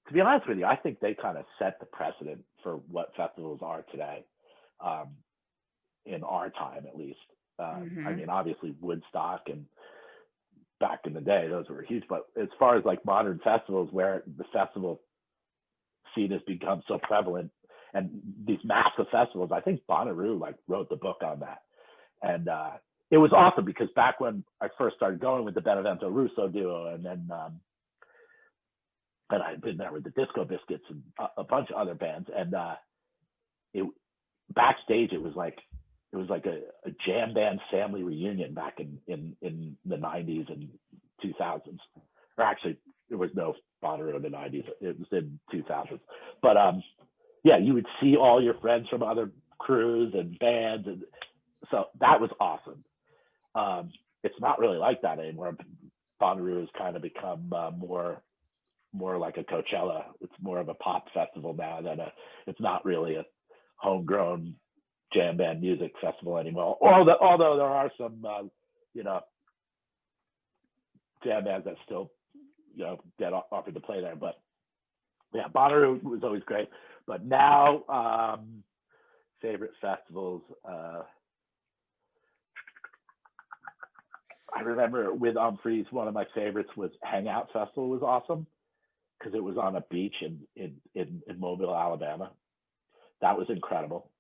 to be honest with you, I think they kind of set the precedent for what festivals are today, in our time at least. I mean, obviously Woodstock and back in the day, those were huge. But as far as like modern festivals, where the festival scene has become so prevalent, and these massive festivals, I think Bonnaroo like wrote the book on that. And it was awesome, because back when I first started going with the Benevento Russo Duo, and then and I'd been there with the Disco Biscuits and a bunch of other bands, and backstage it was like a jam band family reunion back in the 90s and 2000s. Or actually, there was no Bonnaroo in the 90s. It was in 2000s. But yeah, you would see all your friends from other crews and bands, and so that was awesome. It's not really like that anymore. Bonnaroo has kind of become more like a Coachella. It's more of a pop festival now than it's not really a homegrown jam band music festival anymore. Although there are some jam bands that still get offered to play there. But yeah, Bonnaroo was always great. But now, favorite festivals. I remember with Umphrey's, one of my favorites was Hangout Festival. Was awesome because it was on a beach in Mobile, Alabama. That was incredible.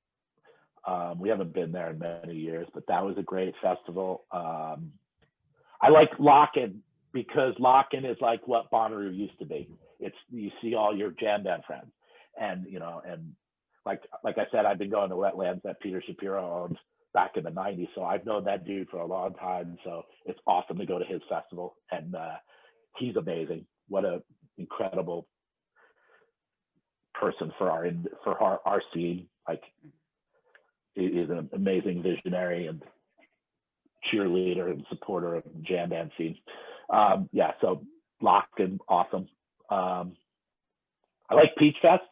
We haven't been there in many years, but that was a great festival. I like Lock-In, because Lock-In is like what Bonnaroo used to be. It's, you see all your jam band friends, and and like I said, I've been going to Wetlands that Peter Shapiro owned back in the 90s, so I've known that dude for a long time. So it's awesome to go to his festival, and he's amazing. What a incredible person for our scene. Like, he is an amazing visionary and cheerleader and supporter of the jam band scene. Yeah, so Lock-In, awesome. I like Peach Fest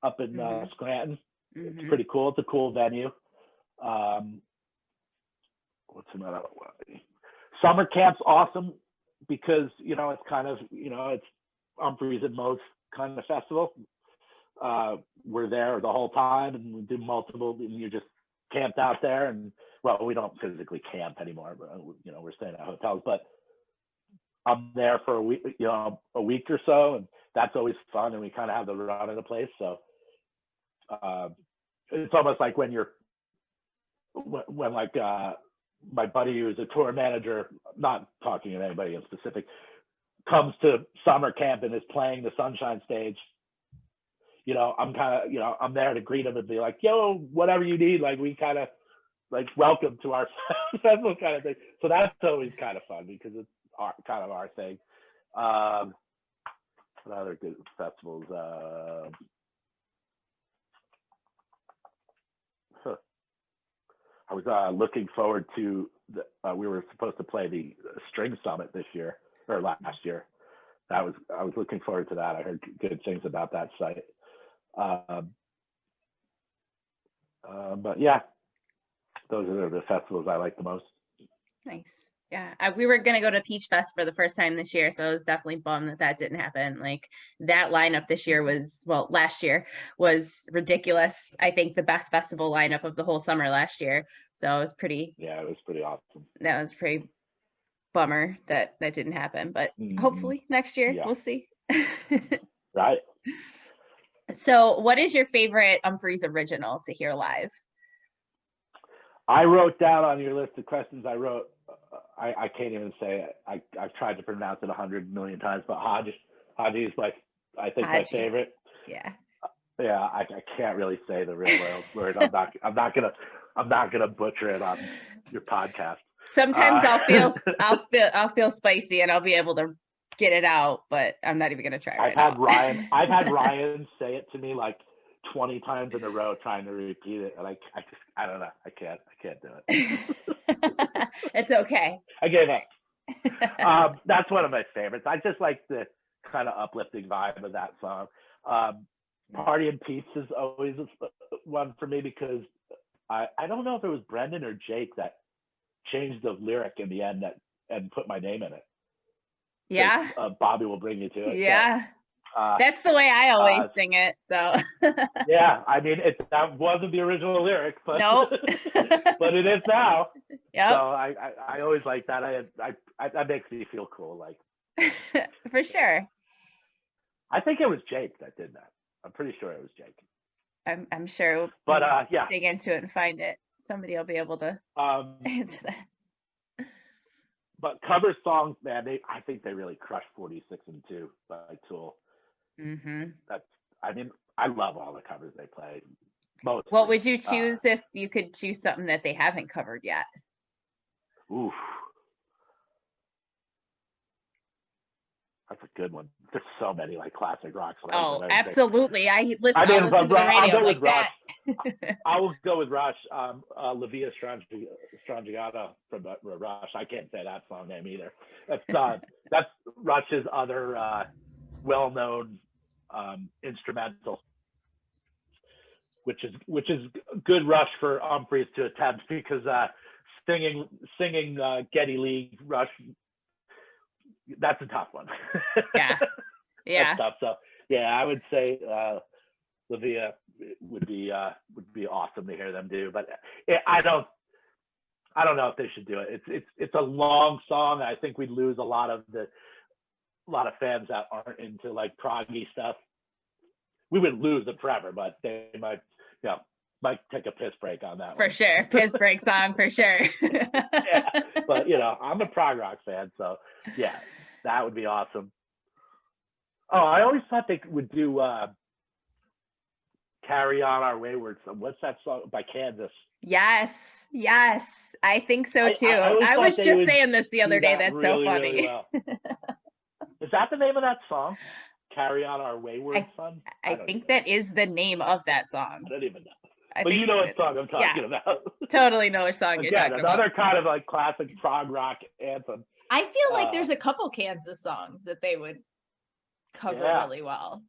up in Scranton. It's pretty cool. It's a cool venue. What's another one? Summer Camp's awesome, because it's kind of it's Umphrey's and most kind of festival. We're there the whole time, and we do multiple, and you just camped out there. And well, we don't physically camp anymore, but we're staying at hotels. But I'm there for a week, a week or so, and that's always fun. And we kind of have the run of the place, so it's almost like when like my buddy who's a tour manager, not talking to anybody in specific, comes to summer camp and is playing the Sunshine Stage, you know, I'm kind of, you know, I'm there to greet him and be like, yo, whatever you need, like we kind of like welcome to our festival kind of thing. So that's always kind of fun because it's kind of our thing. What other good festivals? I was looking forward to we were supposed to play the String Summit this year or last year. I was looking forward to that. I heard good things about that site. But yeah, those are the festivals I like the most. Nice. Yeah, we were gonna go to Peach Fest for the first time this year, so I was definitely bummed that didn't happen. Like that lineup this year last year was ridiculous. I think the best festival lineup of the whole summer last year. So it was pretty. Yeah, it was pretty awesome. That was pretty bummer that didn't happen, but hopefully next year we'll see. Right. So, what is your favorite Umphrey's original to hear live? I wrote down on your list of questions. I can't even say it. I've tried to pronounce it 100 million times, but Haji is my favorite. Yeah. Yeah, I can't really say the real word. I'm not gonna butcher it on your podcast. Sometimes I'll feel spicy and I'll be able to get it out, but I'm not even gonna try. I've had Ryan say it to me like 20 times in a row trying to repeat it, and I don't know. I can't do it. It's okay. I gave up. That's one of my favorites. I just like the kind of uplifting vibe of that song. Party and Peace is always one for me because I don't know if it was Brendan or Jake that changed the lyric in the end and put my name in it. Yeah. Bobby will bring you to it. Yeah. So, that's the way I always sing it. So. Yeah, I mean, that wasn't the original lyric, but nope. but it is now. Yep. So I always like that. That makes me feel cool. Like. For sure. I think it was Jake that did that. I'm pretty sure it was Jake. I'm sure. But yeah. Dig into it and find it. Somebody will be able to answer that. But cover songs, man, I think they really crushed 46 and 2 by Tool. Mm-hmm. I love all the covers they play. Most. What would you choose if you could choose something that they haven't covered yet? Oof. That's a good one. There's so many like classic rock songs. Oh, absolutely. I listen to the radio like that. I will go with Rush. La Via Strangiata from Rush. I can't say that song name either. That's Rush's other well-known instrumental, which is good Rush for Umphrey's to attempt because singing Geddy Lee Rush, that's a tough one. Yeah. That's tough. So yeah, I would say La Via would be awesome to hear them do, but I don't know if they should do it. It's a long song. I think we'd lose a lot of fans that aren't into like proggy stuff. We would lose them forever, but they might take a piss break on that for one. Sure. Piss break song for sure. Yeah, but I'm a prog rock fan, so yeah, that would be awesome. Oh, I always thought they would do Carry On Our Wayward Son. What's that song by Kansas? Yes, I think so too. I was just saying this the other day. That's really, so funny. Really well. Is that the name of that song? Carry On Our Wayward Son? I think that is the name of that song. I don't even know. But you know what song I'm talking about. Totally know what song you're talking about. Another kind of like classic prog rock anthem. I feel like there's a couple Kansas songs that they would cover really well.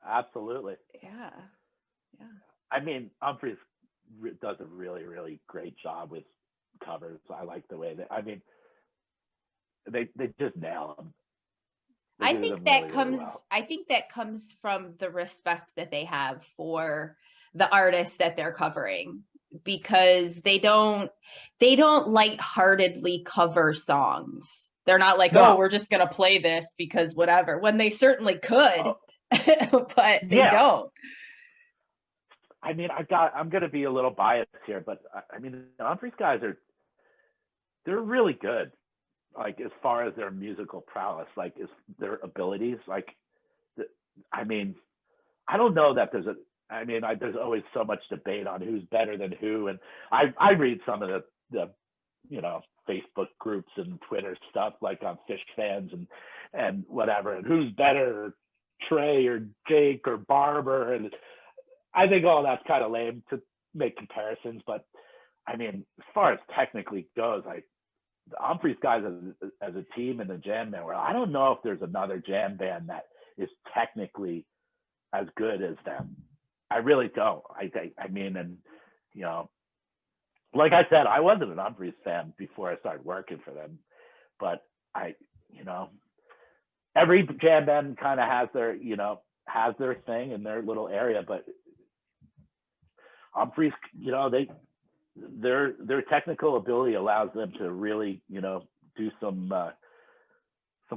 Absolutely. Yeah. I mean, Umphrey does a really, really great job with covers. I like the way they just nail them. I think that comes from the respect that they have for the artists that they're covering, because they don't lightheartedly cover songs. They're not like, oh, we're just gonna play this because whatever, when they certainly could, but they don't. I mean, I'm gonna be a little biased here, but I mean, the Umphrey's guys they're really good. Like as far as their musical prowess, like is their abilities. Like, I mean, I don't know that there's a. I mean, there's always so much debate on who's better than who, and I read some of the Facebook groups and Twitter stuff like on Fish fans and whatever, and who's better, Trey or Jake or Barber, and I think all that's kind of lame to make comparisons. But I mean, as far as technically goes, the Umphrey's guys as a team and the jam band, I don't know if there's another jam band that is technically as good as them. I really don't. I mean, and like I said, I wasn't an Umphrey's fan before I started working for them, but every jam band kind of has their thing in their little area, but Umphrey's, their technical ability allows them to really, do some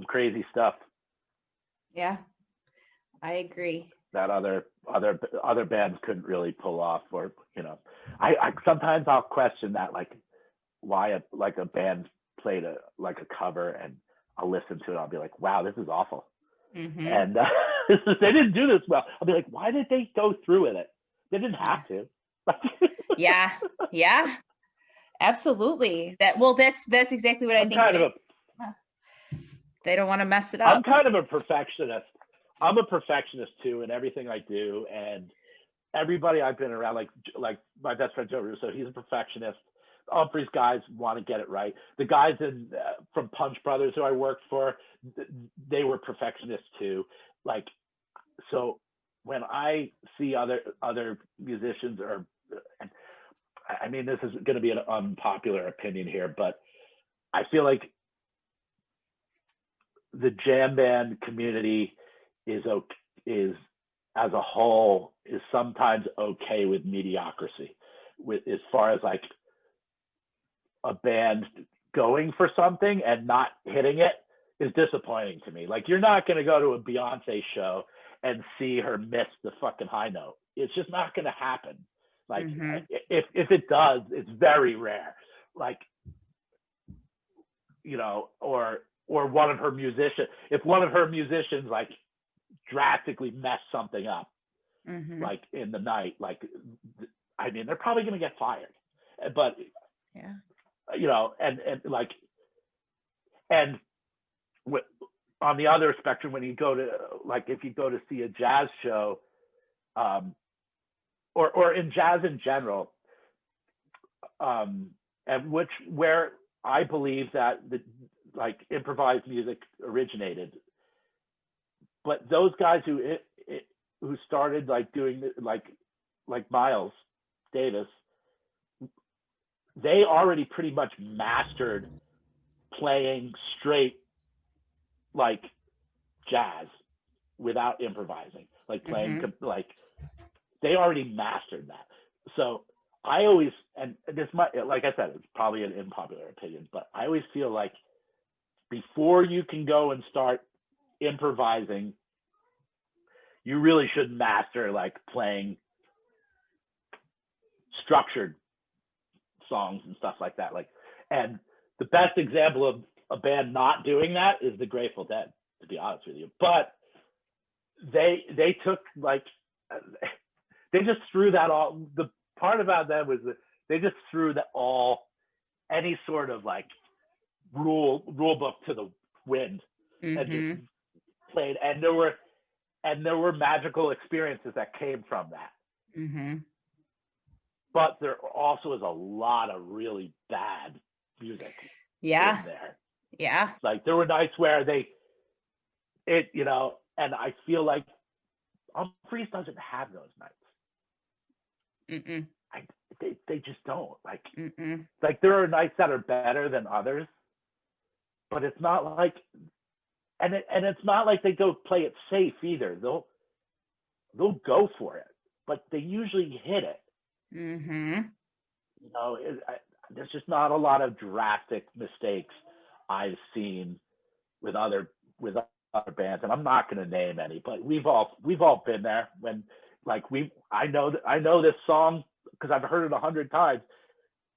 crazy stuff. Yeah, I agree. That other bands couldn't really pull off, or I sometimes I'll question that, like why a band played a cover, and I'll listen to it, I'll be like, wow, this is awful. Mm-hmm. And they didn't do this well. I'll be like, why did they go through with it? They didn't have to. yeah, absolutely. That's exactly what I think. They don't want to mess it up. I'm kind of a perfectionist. I'm a perfectionist too in everything I do, and everybody I've been around, like my best friend Joe Russo, he's a perfectionist. Umphrey's guys want to get it right. The guys from Punch Brothers who I worked for, they were perfectionists too. Like, so when I see other musicians, or I mean, this is going to be an unpopular opinion here, but I feel like the jam band community is as a whole is sometimes okay with mediocrity, as far as like a band going for something and not hitting it is disappointing to me. Like, you're not going to go to a Beyonce show and see her miss the fucking high note. It's just not going to happen. Like, if it does, it's very rare. Like, or one of her musicians, if one of her musicians like drastically mess something up, like in the night, like, I mean, they're probably going to get fired. But and on the other spectrum, when you go to, like, if you go to see a jazz show, or in jazz in general, and where I believe that like improvised music originated, but those guys who started like doing like Miles Davis, they already pretty much mastered playing straight like jazz without improvising, like playing like they already mastered that. So I always, and this might, like I said, it's probably an unpopular opinion, but I always feel like before you can go and start improvising, you really should master like playing structured songs and stuff like that. Like, and the best example of a band not doing that is the Grateful Dead, to be honest with you. But they took like, they just threw that all. The part about them was that they just threw that all, any sort of like rule book to the wind, and just played. And there were magical experiences that came from that. But there also is a lot of really bad music in there. Yeah. Like, there were nights where and I feel like Umphrey's doesn't have those nights. They just don't. Like, like, there are nights that are better than others, but it's not like, and it's not like they go play it safe either. They'll go for it, but they usually hit it. There's just not a lot of drastic mistakes I've seen with other bands, and I'm not going to name any, but we've all been there when, like, I know this song because I've heard it 100 times,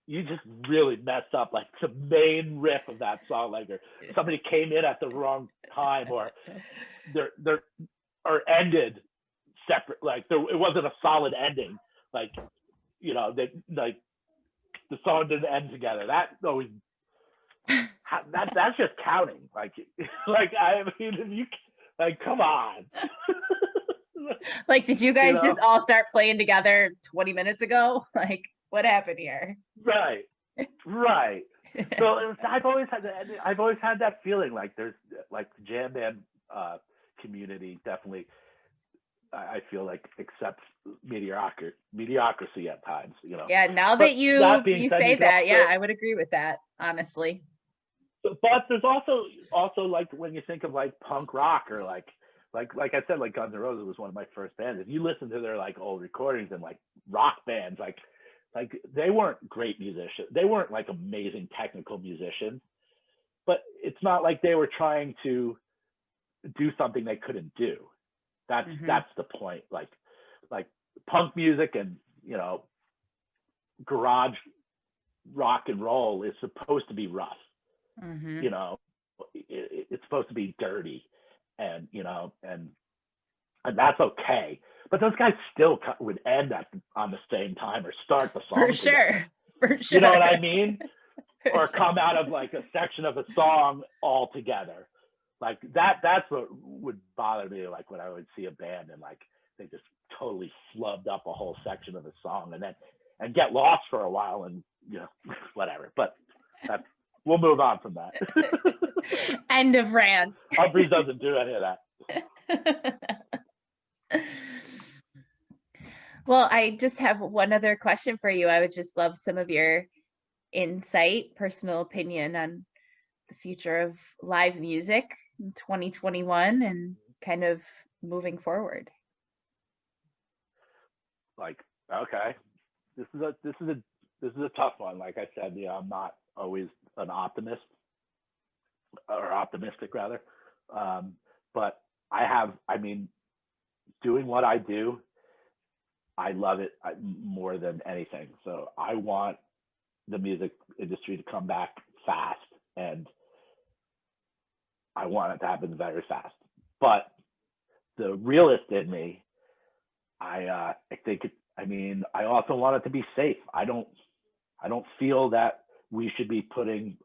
you just really messed up like the main riff of that song, like or somebody came in at the wrong time, or they're or ended separate, like it wasn't a solid ending, like they like the song didn't end together. That always that's just counting, like I mean, if you like, come on. Like, did you guys just all start playing together 20 minutes ago? Like, what happened here? Right. So I've always had that feeling, like there's like the jam band community definitely, I feel like, accepts mediocrity at times. Yeah, now but that you said, say you that, also, yeah, I would agree with that, honestly. But there's also like when you think of like punk rock, or like I said, like Guns N' Roses was one of my first bands. If you listen to their like old recordings and like rock bands, like they weren't great musicians. They weren't like amazing technical musicians, but it's not like they were trying to do something they couldn't do. That's the point. Like punk music and garage rock and roll is supposed to be rough. It's supposed to be dirty, and and that's okay. But those guys still would end on the same time, or start the song for sure. You know what I mean? Or come out of like a section of a song all together. Like that's what would bother me, like when I would see a band and like they just totally flubbed up a whole section of the song and get lost for a while, and whatever. But we'll move on from that. End of rant. Umphrey doesn't do any of that. Well, I just have one other question for you. I would just love some of your insight, personal opinion on the future of live music in 2021 and kind of moving forward. Like, okay, this is a tough one. Like I said, I'm not always an optimist, or optimistic rather, but doing what I do, I love it more than anything. So I want the music industry to come back fast, and I want it to happen very fast. But the realist in me, I also want it to be safe. I don't feel that we should be putting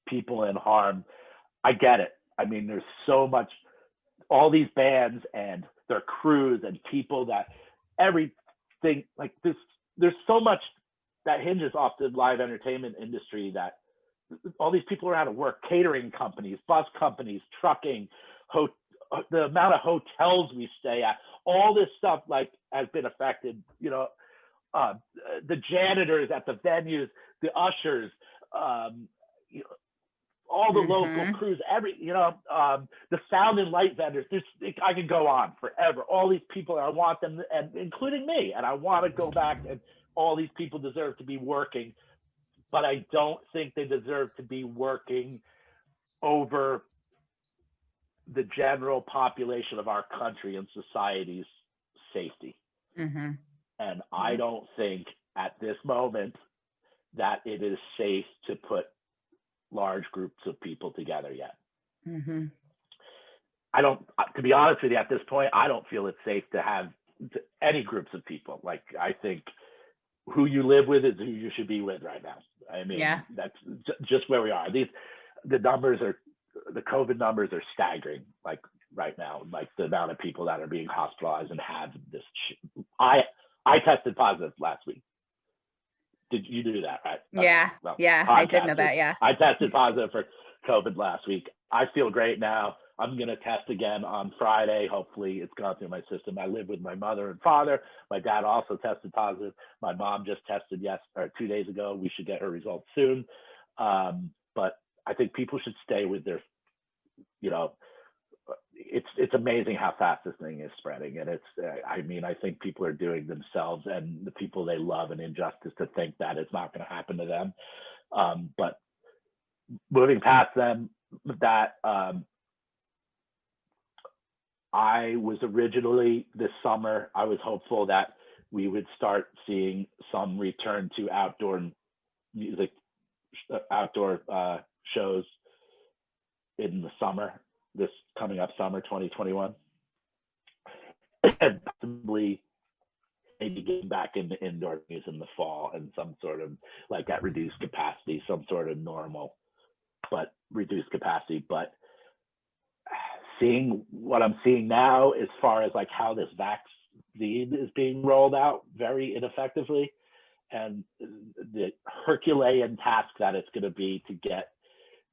people in harm. I get it. I mean, there's so much, all these bands and their crews and people, that everything like this, there's so much that hinges off the live entertainment industry, that all these people are out of work. Catering companies, bus companies, trucking, the amount of hotels we stay at, all this stuff like has been affected. The janitors at the venues, the ushers, all the local crews, the sound and light vendors. I can go on forever. All these people, I want them, and including me, and I want to go back, and all these people deserve to be working, but I don't think they deserve to be working over the general population of our country and society's safety. And I don't think at this moment that it is safe to put large groups of people together yet. I don't, to be honest with you, at this point, I don't feel it's safe to have any groups of people. Like, I think who you live with is who you should be with right now. I mean, that's just where we are. The COVID numbers are staggering, like right now, like the amount of people that are being hospitalized and have this. I tested positive last week. Did you do that? Right? Yeah. Well, I did know that. Yeah. I tested positive for COVID last week. I feel great now. I'm going to test again on Friday. Hopefully it's gone through my system. I live with my mother and father. My dad also tested positive. My mom just tested 2 days ago. We should get her results soon. But I think people should stay with their, it's amazing how fast this thing is spreading. And I think people are doing themselves and the people they love an injustice to think that it's not going to happen to them. But moving past them, I was originally this summer, I was hopeful that we would start seeing some return to outdoor music outdoor shows in the summer, this coming up summer 2021, and possibly maybe getting back into indoor games in the fall and some sort of like at reduced capacity, some sort of normal but reduced capacity. But seeing what I'm seeing now as far as like how this vaccine is being rolled out very ineffectively, and the Herculean task that it's going to be to get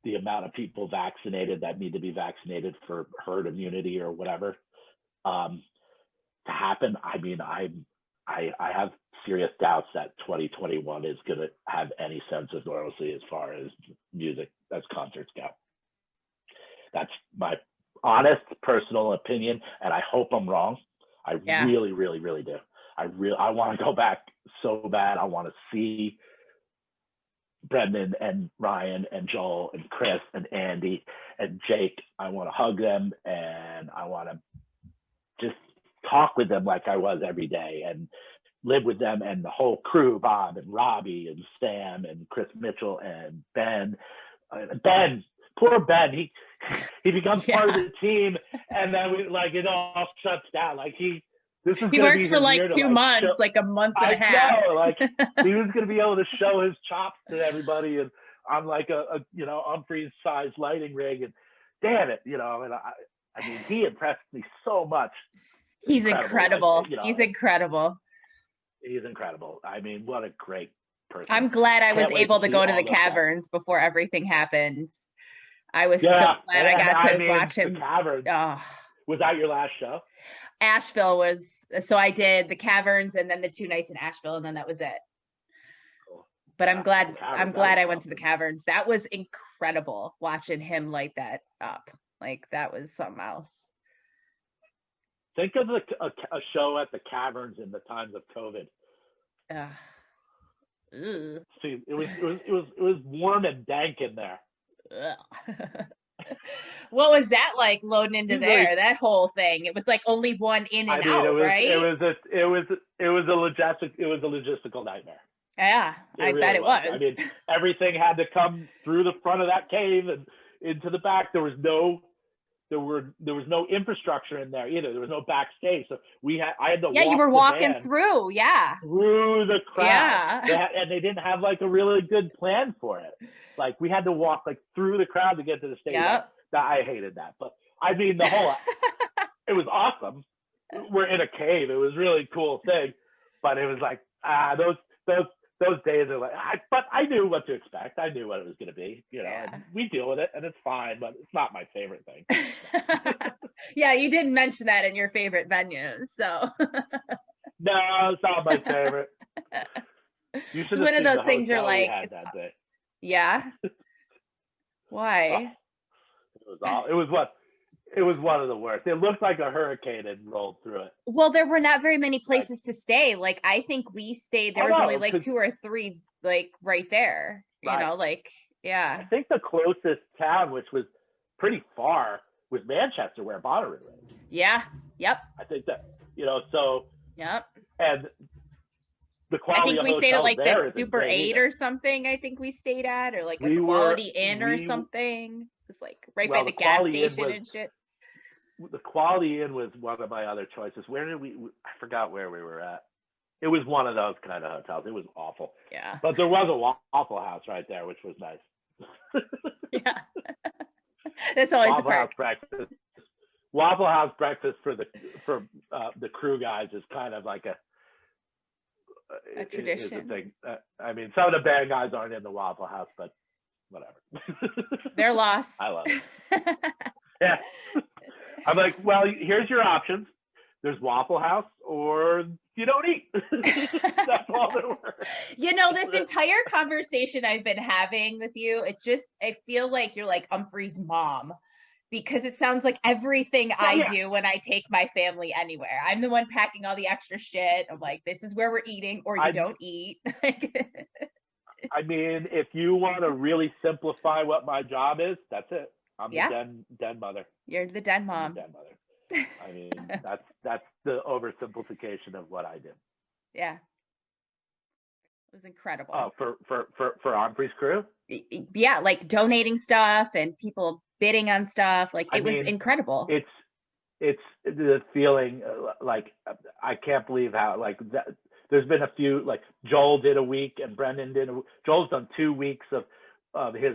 the amount of people vaccinated that need to be vaccinated for herd immunity or whatever to happen. I mean, I have serious doubts that 2021 is going to have any sense of normalcy as far as music, as concerts go. That's my honest personal opinion, and I hope I'm wrong. I really, really, really do. I want to go back so bad. I want to see Brendan and Ryan and Joel and Chris and Andy and Jake. I want to hug them, and I want to just talk with them like I was every day and live with them and the whole crew, Bob and Robbie and Sam and Chris Mitchell and Ben. Poor Ben, he becomes part of the team, and then it all shuts down. Like he works for like 2 months, like a month and a half. I know, like he was going to be able to show his chops to everybody, and on like a Umphrey size lighting rig, and damn it, and I mean, he impressed me so much. He's incredible. He's incredible. He's incredible. I mean, what a great person. I'm glad I was able to go to the caverns before everything happens. I was so glad I got to watch him. The caverns. Oh. Was that your last show? Asheville was, so I did the caverns and then the 2 nights in Asheville, and then that was it. Cool. But I'm glad I went to the caverns. That was incredible watching him light that up. Like that was something else. Think of a show at the caverns in the times of COVID. See, it was warm and dank in there. What was that like loading into there? That whole thing. It was like only one in and out, right? It was a logistical nightmare. Yeah, I bet it was. I mean, everything had to come through the front of that cave and into the back. There was no infrastructure in there either. There was no backstage, so I had to. Yeah, you were walking through. Yeah, through the crowd. Yeah, and they didn't have like a really good plan for it. Like we had to walk like through the crowd to get to the stage. Yep. I hated that, but I mean the whole. It was awesome. We're in a cave. It was a really cool thing, but it was like those days are like. But I knew what to expect. I knew what it was going to be. And we deal with it, and it's fine. But it's not my favorite thing. Yeah, you didn't mention that in your favorite venues, so. No, it's not my favorite. It's one of those things you're like. That day. Yeah. Why? It was one of the worst. It looked like a hurricane had rolled through it. Well, there were not very many places to stay. Like I think we stayed. There was only like 2 or 3, like right there. I think the closest town, which was pretty far, was Manchester, where Bonnaroo is. Yeah. Yep. I think that so. Yep. And the quality. I think we stayed at like the Super 8 or something. I think we stayed at, or like a Quality Inn or something. It's like right by the gas station and shit. The Quality Inn was one of my other choices. Where did I forgot where we were at. It was one of those kind of hotels. It was awful. Yeah. But there was a Waffle House right there, which was nice. Yeah. That's always a perk. Waffle House breakfast for the crew guys is kind of like a tradition. Is a thing. I mean, some of the band guys aren't in the Waffle House, but whatever. They're lost. I love it. Yeah. I'm like, well, here's your options. There's Waffle House or you don't eat. That's all there were. This entire conversation I've been having with you, I feel like you're like Umphrey's mom, because it sounds like everything I do when I take my family anywhere. I'm the one packing all the extra shit. I'm like, this is where we're eating, or you don't eat. I mean, if you want to really simplify what my job is, that's it. I'm the den mother. You're the den mom. I'm the den mother. I mean, that's the oversimplification of what I do. Yeah. It was incredible. Oh, for Umphrey's crew? Yeah, like donating stuff and people bidding on stuff. Like I it was mean, incredible. it's the feeling like I can't believe how like that. There's been a few like Joel did a week and Brendan did. Joel's done 2 weeks of his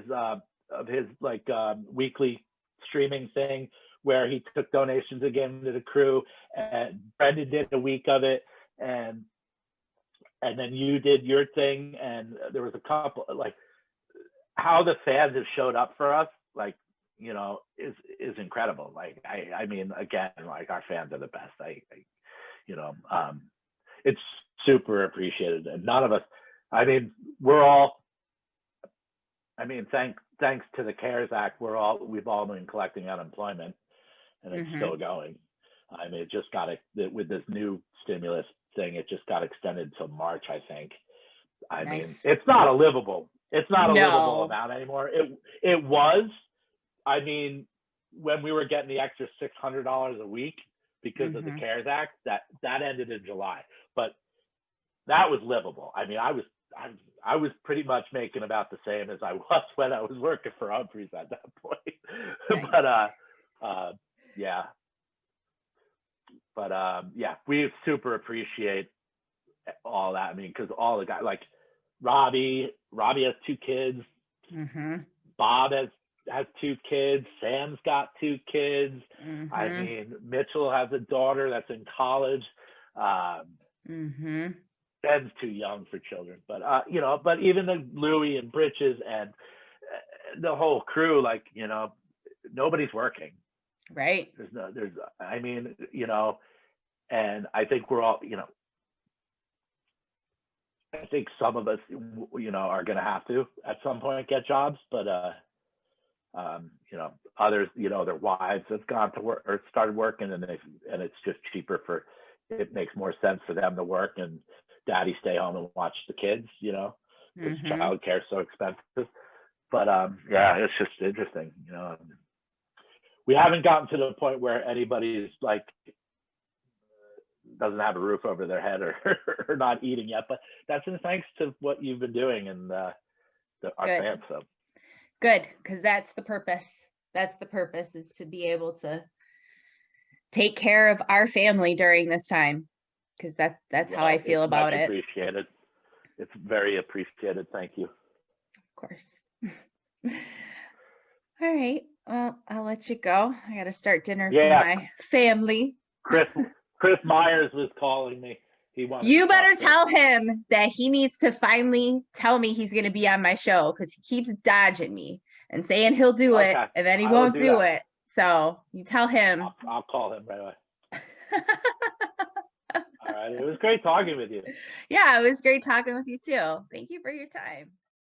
like weekly streaming thing where he took donations again to the crew, and Brendan did a week of it, and then you did your thing, and there was a couple like how the fans have showed up for us, like, you know, is incredible. Like I mean, again, like our fans are the best. You know, it's super appreciated, and none of us. I mean, we're all. I mean, thanks to the CARES Act, we've all been collecting unemployment, and it's still going. I mean, it just got with this new stimulus thing, it just got extended till March, I think. I mean, it's not a livable amount anymore. It was. I mean, when we were getting the extra $600 a week because of the CARES Act, that ended in July, but that was livable. I mean, I was pretty much making about the same as I was when I was working for Umphrey's at that point. But yeah. But yeah, we super appreciate all that. I mean, because all the guys like Robbie has 2 kids. Bob has 2 kids. Sam's got 2 kids. I mean, Mitchell has a daughter that's in college. Ben's too young for children, but you know, but even the Louie and Britches and the whole crew, like, you know, nobody's working. Right. I mean, you know, and I think we're all, you know, I think some of us, you know, are going to have to at some point get jobs, but you know, others, you know, their wives have gone to work or started working, and it's just cheaper it makes more sense for them to work and daddy stay home and watch the kids, you know, because childcare is so expensive. But yeah, it's just interesting, you know. We haven't gotten to the point where anybody's like doesn't have a roof over their head or not eating yet, but that's thanks to what you've been doing and our fans. So good, because that's the purpose. That's the purpose, is to be able to take care of our family during this time, because that's how I feel about it. Appreciated. It's very appreciated. Thank you. Of course. All right. Well, I'll let you go. I got to start dinner for my family. Chris Myers was calling me. You better tell him that he needs to finally tell me he's going to be on my show, because he keeps dodging me and saying he'll do it, and then he won't do it. So you tell him. I'll call him right away. All right. It was great talking with you. Yeah, it was great talking with you too. Thank you for your time.